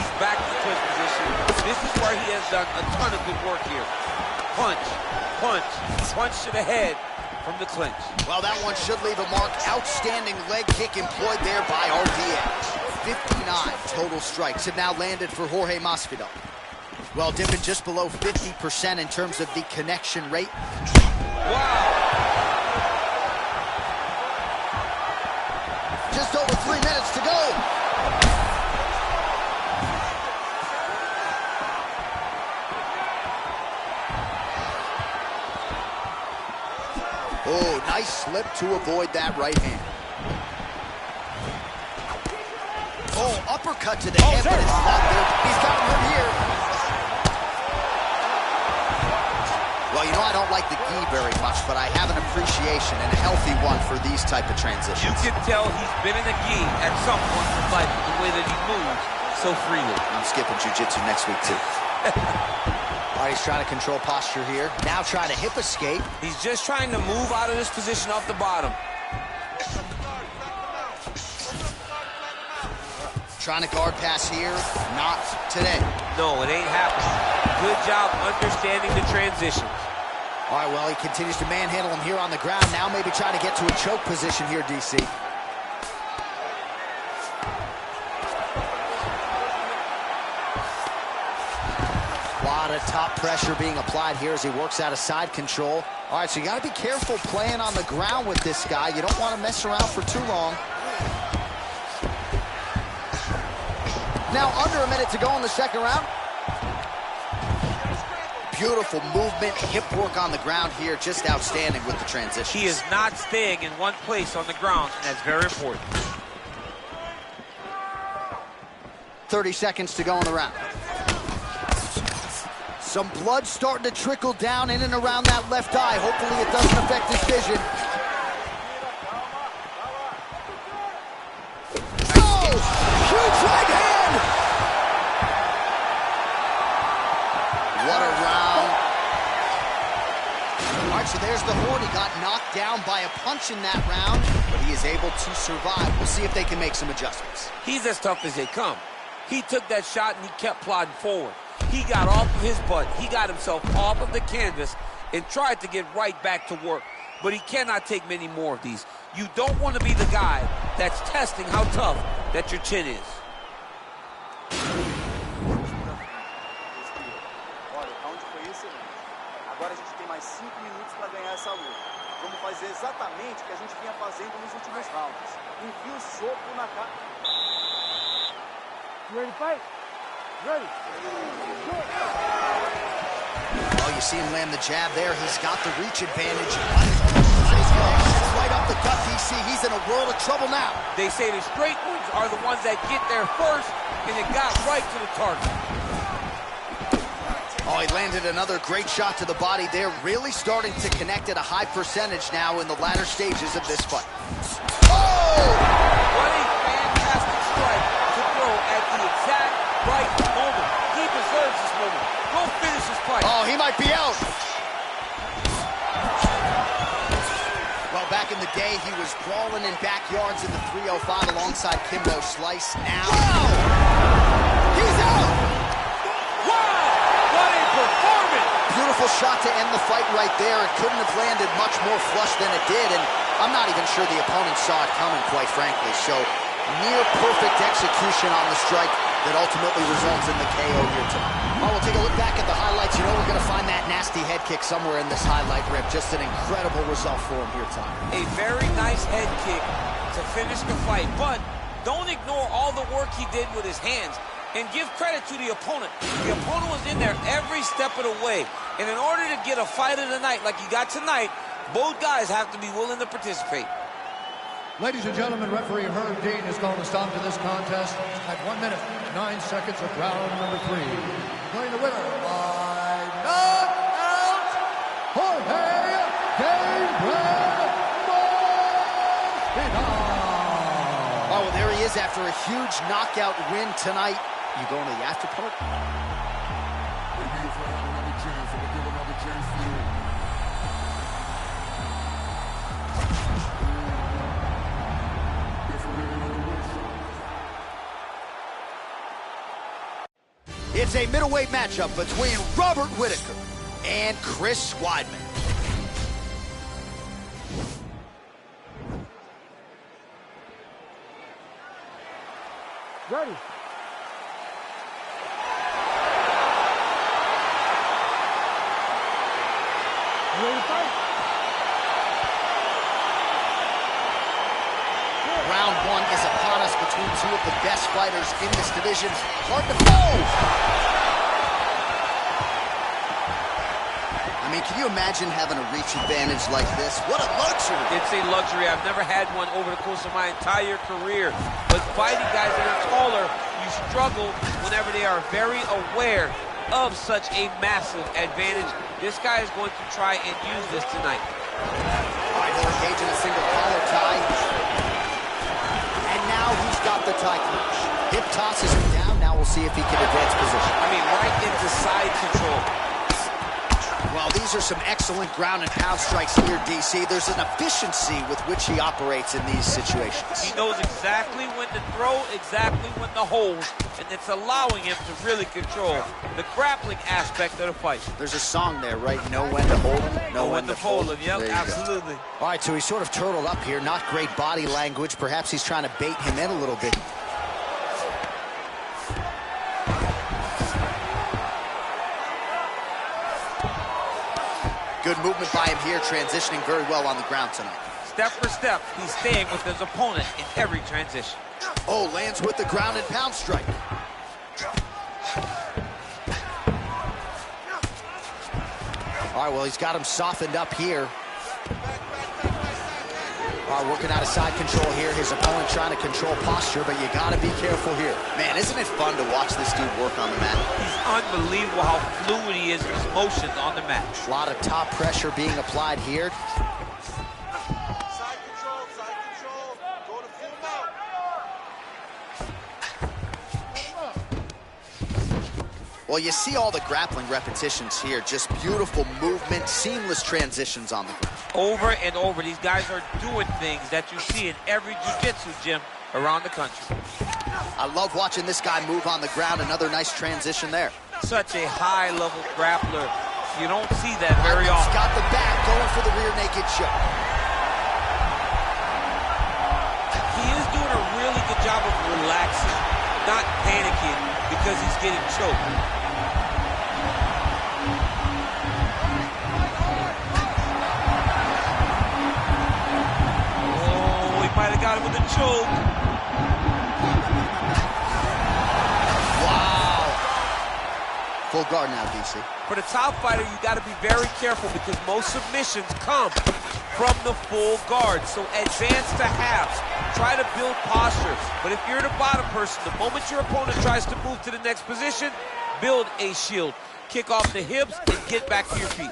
He's back in the clinch position. This is where he has done a ton of good work here. Punch, punch, punch to the head from the clinch. Well, that one should leave a mark. Outstanding leg kick employed there by RDA. 59 total strikes have now landed for Jorge Masvidal. Well, dipping just below 50% in terms of the connection rate. Wow! Just over 3 minutes to go. Oh, nice slip to avoid that right hand. Oh, uppercut to the head, but it's not there. He's got him hurt here. Well, you know, I don't like the gi very much, but I have an appreciation and a healthy one for these type of transitions. You can tell he's been in a gi at some point in life with the way that he moves so freely. I'm skipping jiu-jitsu next week, too. All right, he's trying to control posture here. Now trying to hip escape. He's just trying to move out of this position off the bottom. Trying to guard pass here. Not today. No, it ain't happening. Good job understanding the transitions. All right, well, he continues to manhandle him here on the ground. Now maybe trying to get to a choke position here, DC. A lot of top pressure being applied here as he works out of side control. All right, so you got to be careful playing on the ground with this guy. You don't want to mess around for too long. Now under a minute to go in the second round. Beautiful movement, hip work on the ground here, just outstanding with the transition. He is not staying in one place on the ground, and that's very important. 30 seconds to go in the round. Some blood starting to trickle down in and around that left eye. Hopefully it doesn't affect his vision. Oh! Huge right hand! What a round. All right, so there's the Horde. He got knocked down by a punch in that round, but he is able to survive. We'll see if they can make some adjustments. He's as tough as they come. He took that shot and he kept plodding forward. He got off of his butt. He got himself off of the canvas and tried to get right back to work. But he cannot take many more of these. You don't want to be the guy that's testing how tough that your chin is. Olha, o round foi excelente. Agora a gente tem mais 5 minutos para ganhar essa luta. Vamos fazer exatamente o que a gente vinha fazendo nos últimos rounds. Enfia o soco na cara. Ready to fight? Ready. Well, you see him land the jab there. He's got the reach advantage. right up the gut, DC. He's in a world of trouble now. They say the straight ones are the ones that get there first, and it got right to the target. Oh, he landed another great shot to the body there. Really starting to connect at a high percentage now in the latter stages of this fight. Oh! What a fantastic strike to throw at the exact right moment. He deserves this moment. Go finish this fight. Oh, he might be out. Well, back in the day, he was brawling in backyards in the 305 alongside Kimbo Slice. Now, wow! He's out! Wow! What a performance! Beautiful shot to end the fight right there. It couldn't have landed much more flush than it did, and I'm not even sure the opponent saw it coming, quite frankly. So, near perfect execution on the strike that ultimately results in the KO here tonight. Well, we'll take a look back at the highlights. You know we're going to find that nasty head kick somewhere in this highlight rip. Just an incredible result for him here tonight. A very nice head kick to finish the fight, but don't ignore all the work he did with his hands. And give credit to the opponent. The opponent was in there every step of the way. And in order to get a fight of the night like you got tonight, both guys have to be willing to participate. Ladies and gentlemen, referee Herb Dean is calling a stop to this contest at 1 minute, 9 seconds of round number 3. Declaring the winner by knockout, Jorge Gabriel Masvidal. Oh, well, there he is after a huge knockout win tonight. You going to the after part? It's a middleweight matchup between Robert Whittaker and Chris Weidman. Ready. You ready to fight? Round 1 is upon us between two of the best fighters in this division. Hard to fold. I mean, can you imagine having a reach advantage like this? What a luxury. It's a luxury. I've never had one over the course of my entire career. But fighting guys that are taller, you struggle whenever they are very aware of such a massive advantage. This guy is going to try and use this tonight. All right, he'll engage in a single collar tie. And now he's got the tie clinch. Hip tosses him down. Now we'll see if he can advance position. I mean, right into side control. Well, these are some excellent ground and pound strikes here, DC. There's an efficiency with which he operates in these situations. He knows exactly when to throw, exactly when to hold, and it's allowing him to really control the grappling aspect of the fight. There's a song there, right? Know when to hold him, know when to fold him. Yep, absolutely. All right, so he's sort of turtled up here. Not great body language. Perhaps he's trying to bait him in a little bit. Good movement by him here, transitioning very well on the ground tonight. Step for step, he's staying with his opponent in every transition. Oh, lands with the ground and pound strike. All right, well, he's got him softened up here. All right, working out of side control here. His opponent trying to control posture, but you got to be careful here. Man, isn't it fun to watch this dude work on the mat? He's unbelievable how fluid he is in his motions on the mat. A lot of top pressure being applied here. Side control, go to full mount. Well, you see all the grappling repetitions here. Just beautiful movement, seamless transitions on the ground. Over and over, these guys are doing things that you see in every jiu-jitsu gym around the country. I love watching this guy move on the ground. Another nice transition there. Such a high-level grappler. You don't see that very often. He's got the back going for the rear naked choke. He is doing a really good job of relaxing, not panicking because he's getting choked. Might have got him with a choke. Wow. Full guard now, DC. For the top fighter, you got to be very careful because most submissions come from the full guard. So advance to halves. Try to build posture. But if you're the bottom person, the moment your opponent tries to move to the next position, build a shield. Kick off the hips and get back to your feet.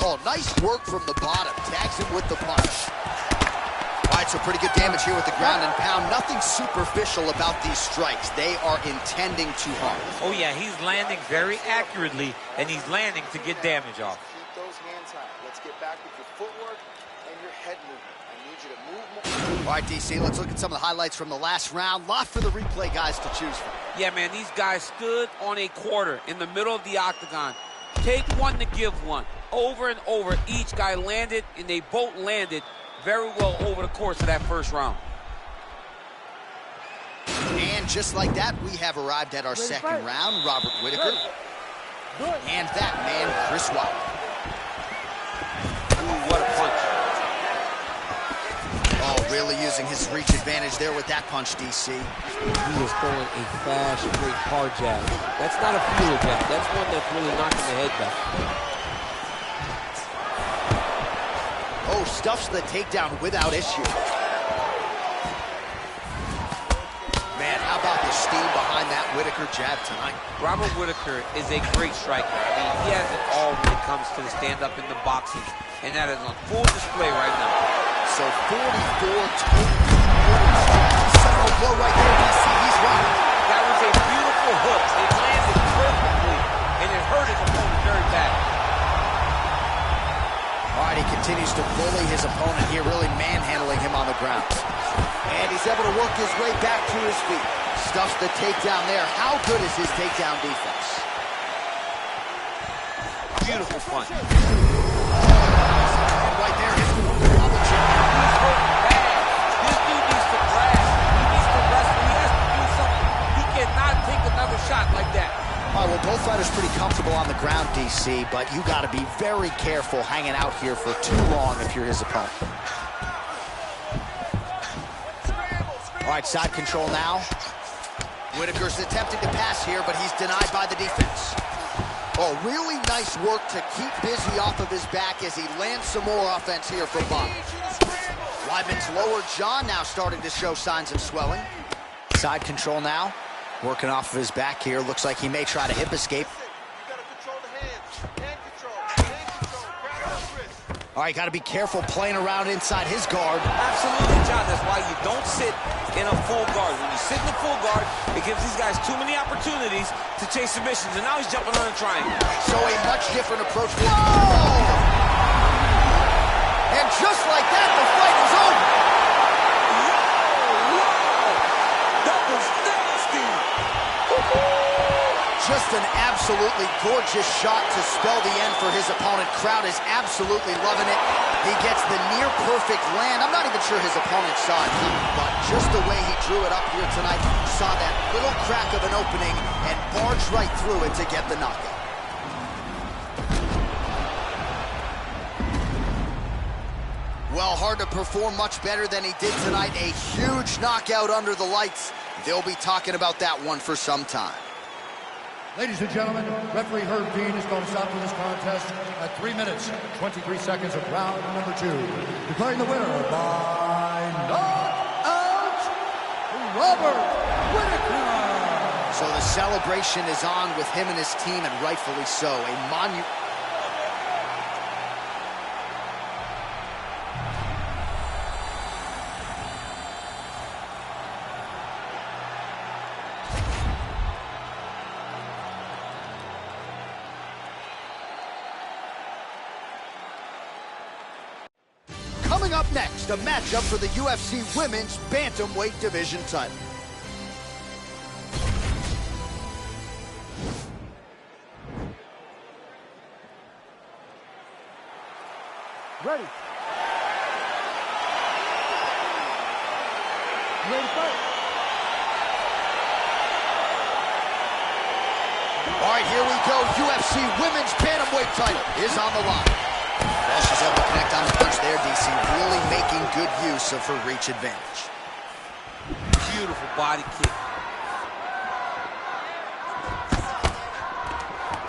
Oh, nice work from the bottom. Tags him with the punch. All right, so pretty good damage here with the ground and pound. Nothing superficial about these strikes. They are intending to harm. Oh, yeah, he's landing very accurately, and he's landing to get damage off. Keep those hands high. Let's get back with your footwork and your head movement. I need you to move more. All right, DC, let's look at some of the highlights from the last round. Lot for the replay guys to choose from. Yeah, man, these guys stood on a quarter in the middle of the octagon. Take one to give one. Over and over, each guy landed, and they both landed very well over the course of that first round. And just like that, we have arrived at our second round. Robert Whitaker. And that man, Chris Wilder. Ooh, what a punch. Oh, really using his reach advantage there with that punch, DC. He is throwing a fast, straight, hard jab. That's not a feeler jab. That's one that's really knocking the head back. Oh, stuffs the takedown without issue. Man, how about the steam behind that Whitaker jab tonight? Robert Whitaker is a great striker. I mean, he has it all when it comes to the stand-up in the boxing, and that is on full display right now. So 44 total seminal blow right there, DC. He's running. That was a beautiful hook. It landed perfectly, and it hurt his opponent very bad. All right, he continues to bully his opponent here, really manhandling him on the ground. And he's able to work his way back to his feet. Stuffs the takedown there. How good is his takedown defense? Beautiful punch. Right there, hits the double chin. He's hurting bad. This dude needs to grab. He needs to wrestle. He has to do something. He cannot take another shot like that. All right, well, both fighters pretty comfortable on the ground, DC, but you got to be very careful hanging out here for too long if you're his opponent. All right, side control now. Whitaker's attempting to pass here, but he's denied by the defense. Oh, really nice work to keep busy off of his back as he lands some more offense here from Bob. Weidman's lower jaw now starting to show signs of swelling. Side control now. Working off of his back here. Looks like he may try to hip escape. All right, got to be careful playing around inside his guard. Absolutely, John. That's why you don't sit in a full guard. When you sit in a full guard, it gives these guys too many opportunities to chase submissions. And now he's jumping on a triangle. So a much different approach. Whoa! And just like that, the fight was over. That was nasty. Just an absolutely gorgeous shot to spell the end for his opponent. Crowd is absolutely loving it. He gets the near-perfect land. I'm not even sure his opponent saw it coming, but just the way he drew it up here tonight, saw that little crack of an opening and barged right through it to get the knockout. Well, hard to perform much better than he did tonight. A huge knockout under the lights. They'll be talking about that one for some time. Ladies and gentlemen, referee Herb Dean is going to stop this contest at 3 minutes, 23 seconds of round number 2. Declaring the winner by knockout, Robert Whitaker. So the celebration is on with him and his team, and rightfully so. A monument. Coming up next, a matchup for the UFC Women's Bantamweight Division title. Ready. Ready to fight. All right, here we go. UFC Women's Bantamweight title is on the line. Well, she's able to connect on the punch there, DC. Really making good use of her reach advantage. Beautiful body kick.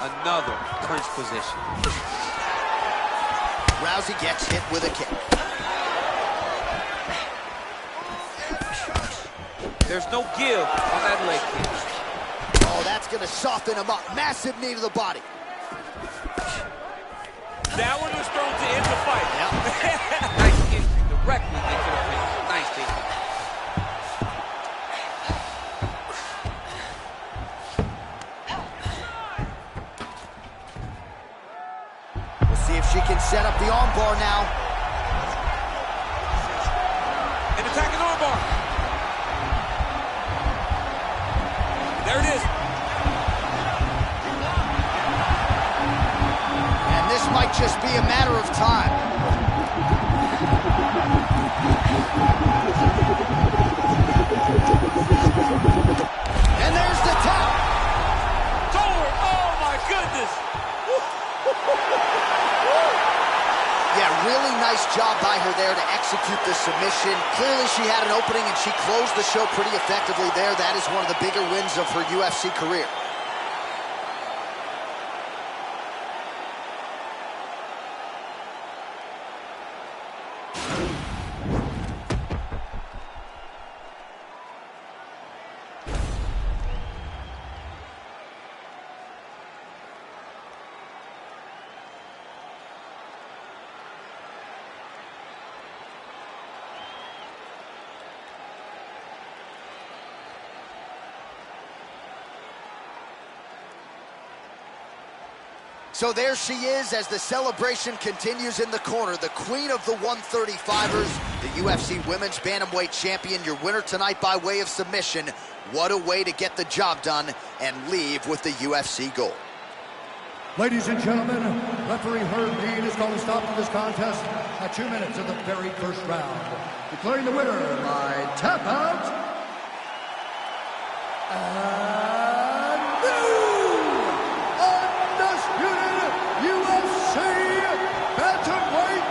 Another clinch position. Rousey gets hit with a kick. There's no give on that leg kick. Oh, that's going to soften him up. Massive knee to the body. That one was thrown to end the fight. Yep. Nice entry directly into the finish. Nice takedown. We'll see if she can set up the armbar now. An attacking armbar. There it is. And this might just be a matter of time. And there's the tap. It's over. Oh, my goodness. Yeah, really nice job by her there to execute the submission. Clearly she had an opening and she closed the show pretty effectively there. That is one of the bigger wins of her UFC career. So there she is as the celebration continues in the corner. The queen of the 135ers, the UFC Women's Bantamweight Champion, your winner tonight by way of submission. What a way to get the job done and leave with the UFC gold. Ladies and gentlemen, referee Herb Dean is going to stop to this contest at 2 minutes of the very first round, declaring the winner by tap out. And new undisputed UFC Bantamweight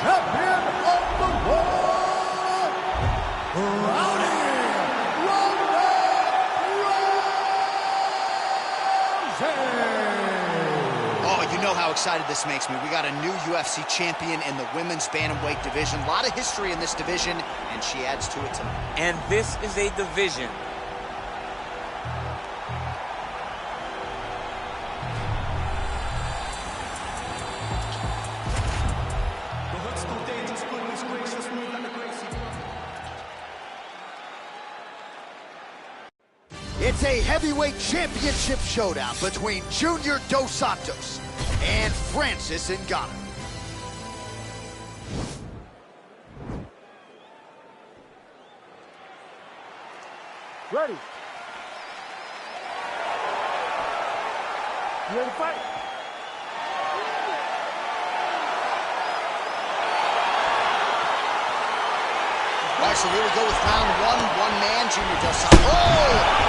Champion of the world, Ronda Rousey. Oh, you know how excited this makes me. We got a new UFC champion in the women's bantamweight division. A lot of history in this division, and she adds to it tonight. And this is a division. It's a heavyweight championship showdown between Junior Dos Santos and Francis Ngannou. Ready. You ready to fight? All right, so here we go with round one. One man, Junior Dos Santos. Oh!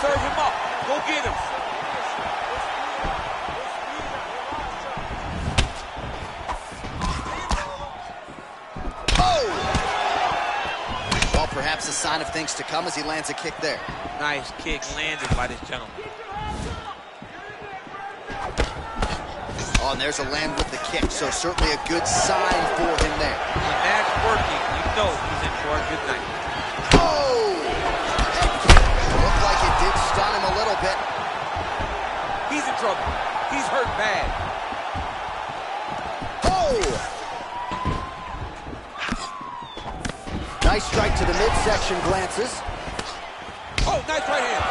Serve him up. Go get him. Oh! Well, perhaps a sign of things to come as he lands a kick there. Nice kick landed by this gentleman. Oh, and there's a land with the kick, so certainly a good sign for him there. When that's working, you know he's in for a good night. Oh! Looked like it did stun him a little bit. He's in trouble. He's hurt bad. Oh! Nice strike to the midsection, glances. Oh, nice right hand.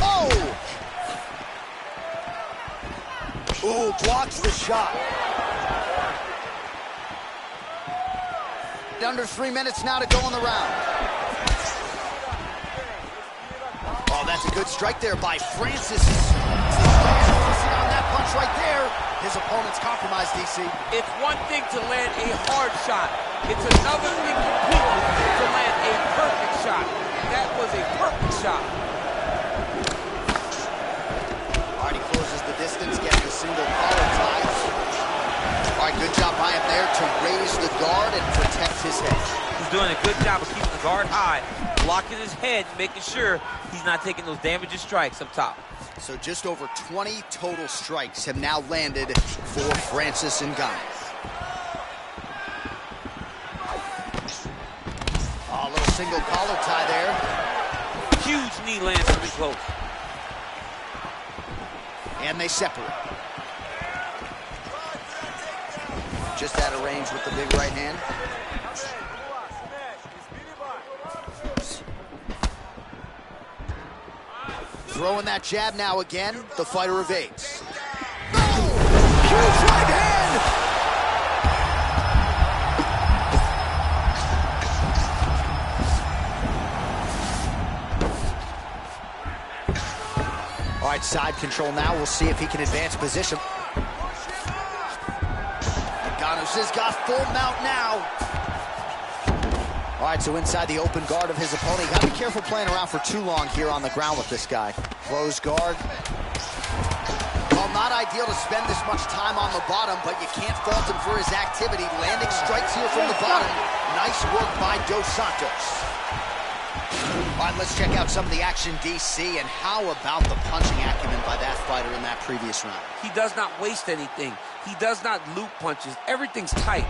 Oh! Ooh, blocks the shot. Under 3 minutes now to go in the round. Oh, that's a good strike there by Francis. Focusing on that punch right there. His opponent's compromised, DC. It's one thing to land a hard shot. It's another thing completely to land a perfect shot. That was a perfect shot. Already closes the distance, gets the single collar tie. All right, good job by him there to raise the guard and protect his head. He's doing a good job of keeping the guard high, blocking his head, making sure he's not taking those damaging strikes up top. So just over 20 total strikes have now landed for Francis Ngannou. Oh, a little single collar tie there. Huge knee lands pretty close. And they separate. Just out of range with the big right hand. Throwing that jab now again. The fighter evades. Oh! Huge right hand! All right, side control now. We'll see if he can advance position. Ngannou's got full mount now. All right, so inside the open guard of his opponent. You gotta be careful playing around for too long here on the ground with this guy. Closed guard. Well, not ideal to spend this much time on the bottom, but you can't fault him for his activity. Landing strikes here from the bottom. Nice work by Dos Santos. All right, let's check out some of the action, DC, and how about the punching acumen by that fighter in that previous round? He does not waste anything. He does not loop punches. Everything's tight.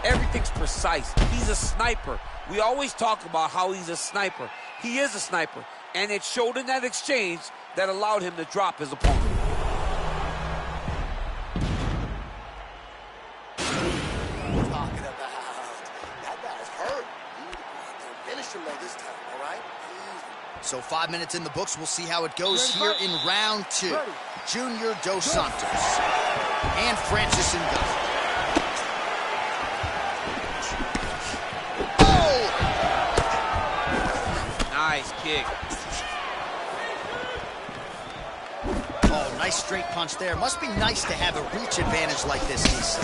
Everything's precise. He's a sniper. We always talk about how he's a sniper. He is a sniper, and it showed in that exchange that allowed him to drop his opponent. Talking about that guy's hurt. Finish him though this time, all right? So 5 minutes in the books. We'll see how it goes here in round two. Junior Dos Santos and Francis Ngannou. Nice kick. Oh, nice straight punch there. Must be nice to have a reach advantage like this, DC.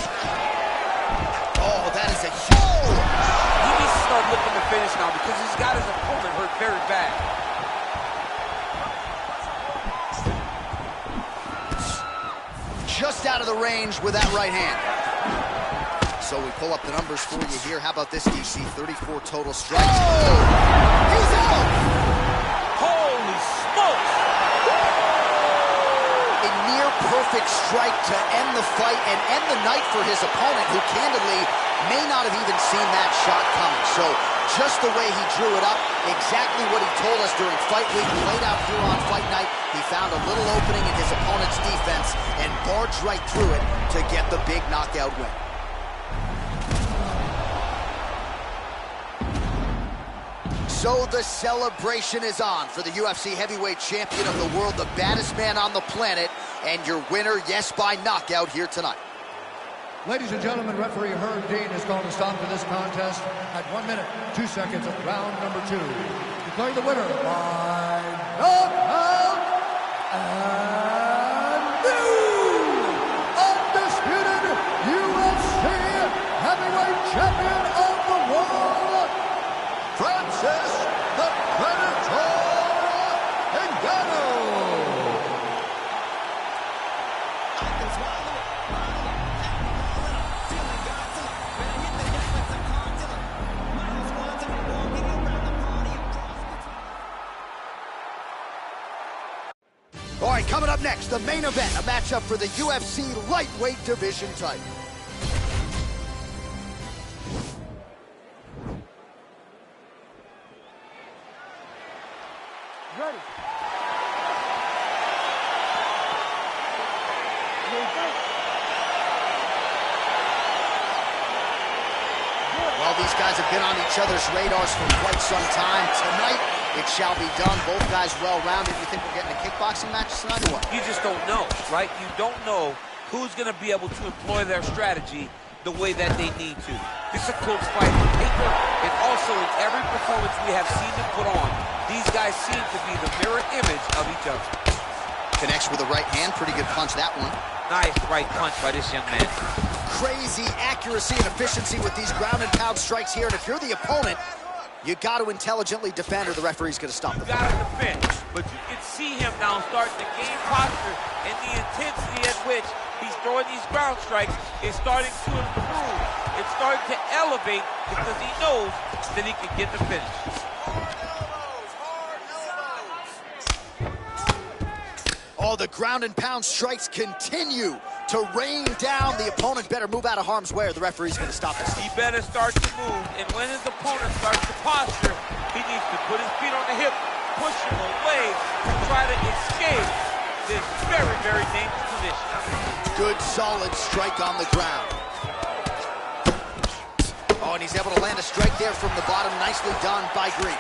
Oh, that is a huge... He needs to start looking to finish now because he's got his opponent hurt very bad. Just out of the range with that right hand. So we pull up the numbers for you here. How about this, DC? 34 total strikes. Oh! He's out! Holy smokes! A near-perfect strike to end the fight and end the night for his opponent, who candidly may not have even seen that shot coming. So just the way he drew it up, exactly what he told us during fight week, played out here on fight night. He found a little opening in his opponent's defense and barged right through it to get the big knockout win. So the celebration is on for the UFC heavyweight champion of the world, the baddest man on the planet, and your winner, yes, by knockout here tonight. Ladies and gentlemen, referee Herb Dean has called a stop to this contest at 1 minute, 2 seconds of round number 2. Declaring the winner by knockout and new undisputed UFC heavyweight champion of the world, Francis the Predator Ngannou. All right, coming up next, the main event, a matchup for the UFC lightweight division title. Ready. Well, these guys have been on each other's radars for quite some time. Tonight, it shall be done. Both guys well-rounded. You think we're getting a kickboxing match tonight or what? You just don't know, right? You don't know who's going to be able to employ their strategy the way that they need to. This is a close fight on paper, and also in every performance we have seen them put on, these guys seem to be the mirror image of each other. Connects with the right hand. Pretty good punch, that one. Nice right punch by this young man. Crazy accuracy and efficiency with these ground and pound strikes here. And if you're the opponent, You got to intelligently defend or the referee's going to stop the fight. You got to defend, but you can see him now starting to gain posture, and the intensity at which he's throwing these ground strikes is starting to improve. It's starting to elevate because he knows that he can get the finish. Oh, the ground and pound strikes continue to rain down. The opponent better move out of harm's way or the referee's going to stop this. He better start to move, and when his opponent starts to posture, he needs to put his feet on the hip, push him away to try to escape this very, very dangerous position. Good, solid strike on the ground. Oh, and he's able to land a strike there from the bottom. Nicely done by Green.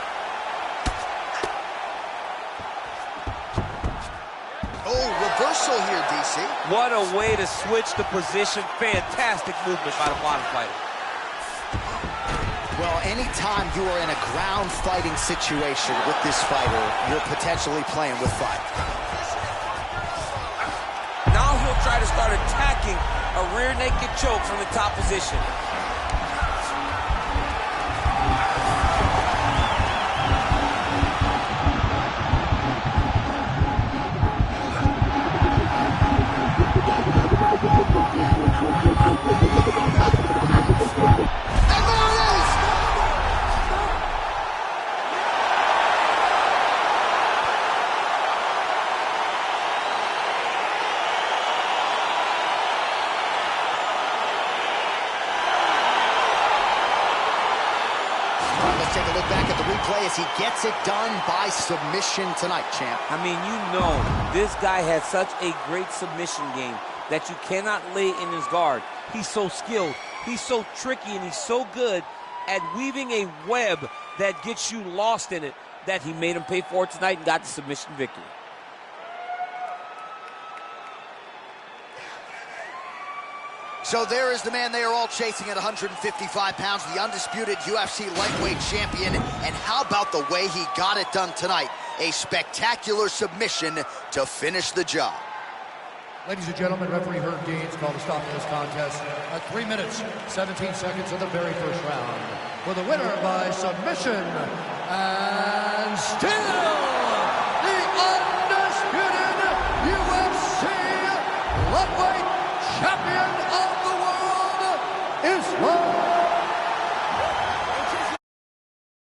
Oh, reversal here, DC. What a way to switch the position. Fantastic movement by the bottom fighter. Well, anytime you are in a ground fighting situation with this fighter, you're potentially playing with fire. Now he'll try to start attacking a rear naked choke from the top position. Take a look back at the replay as he gets it done by submission tonight, champ. I mean, you know, this guy has such a great submission game that you cannot lay in his guard. He's so skilled, he's so tricky, and he's so good at weaving a web that gets you lost in it that he made him pay for it tonight and got the submission victory. So there is the man they are all chasing at 155 pounds, the undisputed UFC lightweight champion. And how about the way he got it done tonight? A spectacular submission to finish the job. Ladies and gentlemen, referee Herb Deans called a stop to this contest at 3 minutes, 17 seconds of the very first round. For the winner by submission, and still